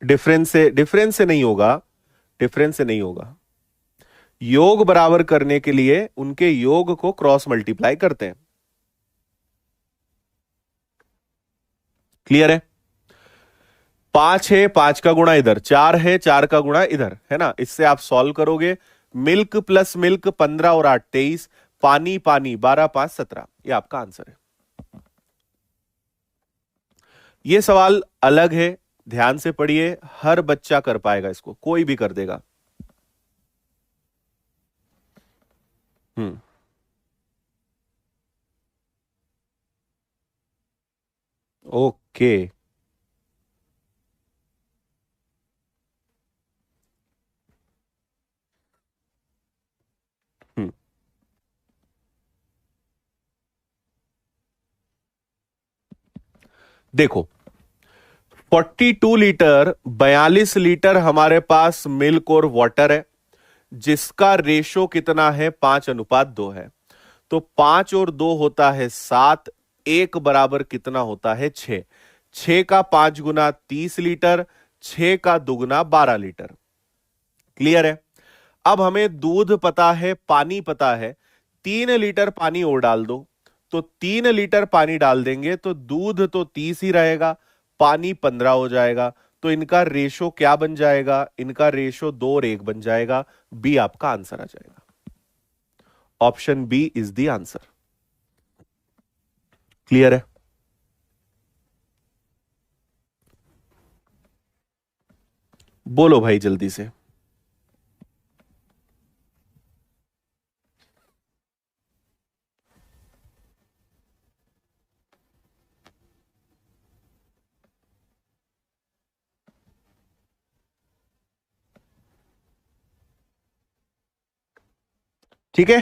डिफरेंस से नहीं होगा, डिफरेंस से नहीं होगा। योग बराबर करने के लिए उनके योग को क्रॉस मल्टीप्लाई करते हैं। क्लियर है? 5 है, 5 का गुणा इधर, 4 है, 4 का गुणा इधर, है ना? इससे आप सॉल्व करोगे। मिल्क प्लस मिल्क 15 और 8 23, पानी पानी 12 5 17, ये आपका आंसर है। ये सवाल अलग है, ध्यान से पढ़िए, हर बच्चा कर पाएगा इसको, कोई भी कर देगा। हम्म, ओके। हम्म, देखो, 42 लीटर, 42 लीटर हमारे पास मिल्क और वाटर है, जिसका रेशो कितना है? 5:2 है। तो 5 और 2 होता है 7, एक बराबर कितना होता है? 6। 6 का 5 गुना 30 लीटर, 6 का दुगना 12 लीटर। क्लियर है? अब हमें दूध पता है, पानी पता है, 3 लीटर पानी और डाल दो, तो 3 लीटर पानी डाल देंगे तो दूध तो 30 ही रहेगा, पानी 15 हो जाएगा। तो इनका रेशो क्या बन जाएगा? इनका रेशो 2 और 1 बन जाएगा। बी आपका आंसर आ जाएगा। Option B is the answer. Clear है? बोलो भाई जल्दी से। ठीक है,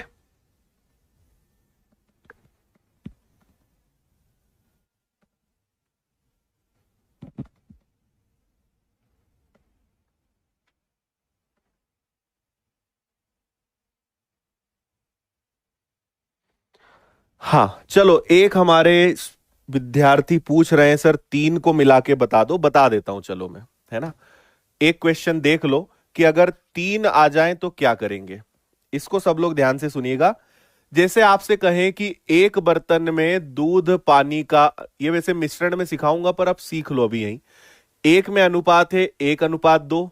हाँ चलो, एक हमारे विद्यार्थी पूछ रहे हैं सर 3 को मिला के बता दो, बता देता हूं चलो मैं, है ना? एक क्वेश्चन देख लो कि अगर 3 आ जाएं तो क्या करेंगे। इसको सब लोग ध्यान से सुनिएगा। जैसे आपसे कहें कि एक बर्तन में दूध पानी का, ये वैसे मिश्रण में सिखाऊंगा पर आप सीख लो अभी यहीं। एक में अनुपात है 1:2,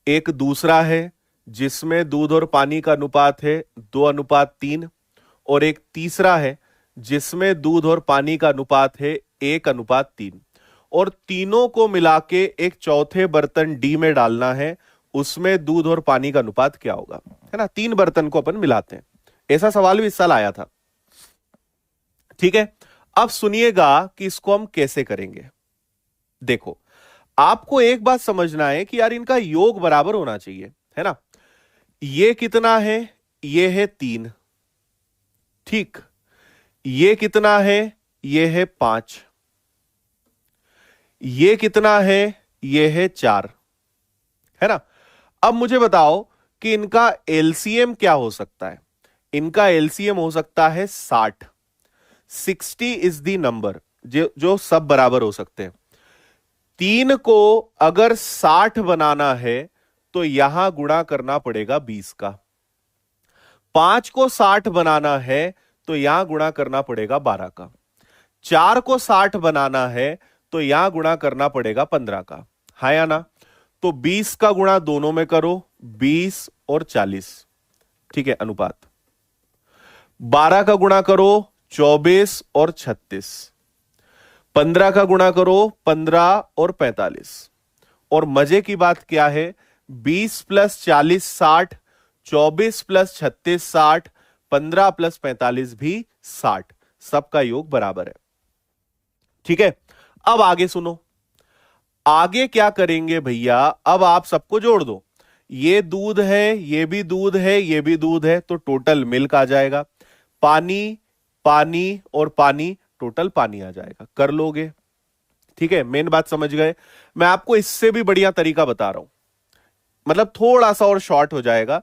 एक दूसरा है जिसमें दूध और पानी का अनुपात है 2:3, और एक तीसरा है जिसमें दूध और पानी का अनुपात है 1:3, और तीनों को मिला के एक चौथे बर्तन डी में डालना है, उसमें दूध और पानी का अनुपात क्या होगा, है ना? 3 बर्तन को अपन मिलाते हैं। ऐसा सवाल भी इस साल आया था। ठीक है, अब सुनिएगा कि इसको हम कैसे करेंगे। देखो, आपको एक बात समझना है कि यार इनका योग बराबर होना चाहिए, है ना? ये कितना है? ये है 3। ठीक, ये कितना है? ये है 5। ये कितना है? ये है 4, है ना? अब मुझे बताओ कि इनका एलसीएम क्या हो सकता है? इनका एलसीएम हो सकता है 60। 60 इज द नंबर जो सब बराबर हो सकते हैं। 3 को अगर 60 बनाना है तो यहां गुणा करना पड़ेगा 20 का। 5 को 60 बनाना है तो यहां गुणा करना पड़ेगा 12 का। 4 को 60 बनाना है तो यहां गुणा करना पड़ेगा 15 का। हाँ या ना? तो 20 का गुणा दोनों में करो, 20 और 40। ठीक है, अनुपात। 12 का गुणा करो 24 और 36। 15 का गुणा करो 15 और 45। और मजे की बात क्या है? 20 प्लस 40 60, 24 प्लस 36 60, 15 प्लस 45 भी 60। सबका योग बराबर है। ठीक है, अब आगे सुनो, आगे क्या करेंगे भैया, अब आप सबको जोड़ दो, ये दूध है, ये भी दूध है, ये भी दूध है, तो टोटल मिल्क आ जाएगा, पानी पानी और पानी, टोटल पानी आ जाएगा, कर लोगे। ठीक है, मेन बात समझ गए। मैं आपको इससे भी बढ़िया तरीका बता रहा हूं, मतलब थोड़ा सा और शॉर्ट हो जाएगा,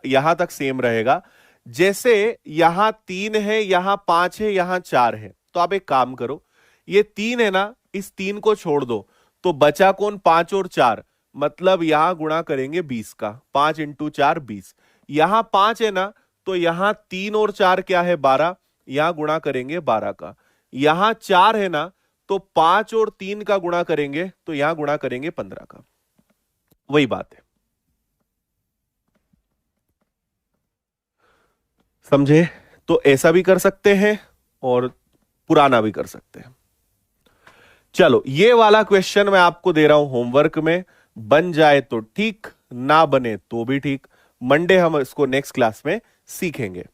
यहां तक सेम रहेगा। जैसे यहां 3 है, यहां 5 है, यहां 4 है, तो आप एक काम करो, ये 3 है ना, इस 3 को छोड़ दो, तो बचा कौन, 5 और 4, मतलब यहां गुणा करेंगे 20 का, 5 इंटू 4 20। यहां 5 है ना, तो यहां 3 और 4 क्या है, 12, यहां गुणा करेंगे 12 का। यहां 4 है ना, तो 5 और 3 का गुणा करेंगे, तो यहां गुणा करेंगे 15 का। वही बात है, समझे? तो ऐसा भी कर सकते हैं और पुराना भी कर सकते हैं। चलो, ये वाला क्वेश्चन मैं आपको दे रहा हूं होमवर्क में, बन जाए तो ठीक, ना बने तो भी ठीक, मंडे हम इसको नेक्स्ट क्लास में सीखेंगे।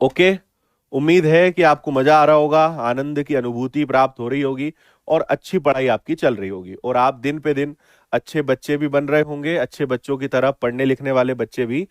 ओके, उम्मीद है कि आपको मजा आ रहा होगा, आनंद की अनुभूति प्राप्त हो रही होगी और अच्छी पढ़ाई आपकी चल रही होगी, और आप दिन पे दिन अच्छे बच्चे भी बन रहे होंगे, अच्छे बच्चों की तरह पढ़ने लिखने वाले बच्चे भी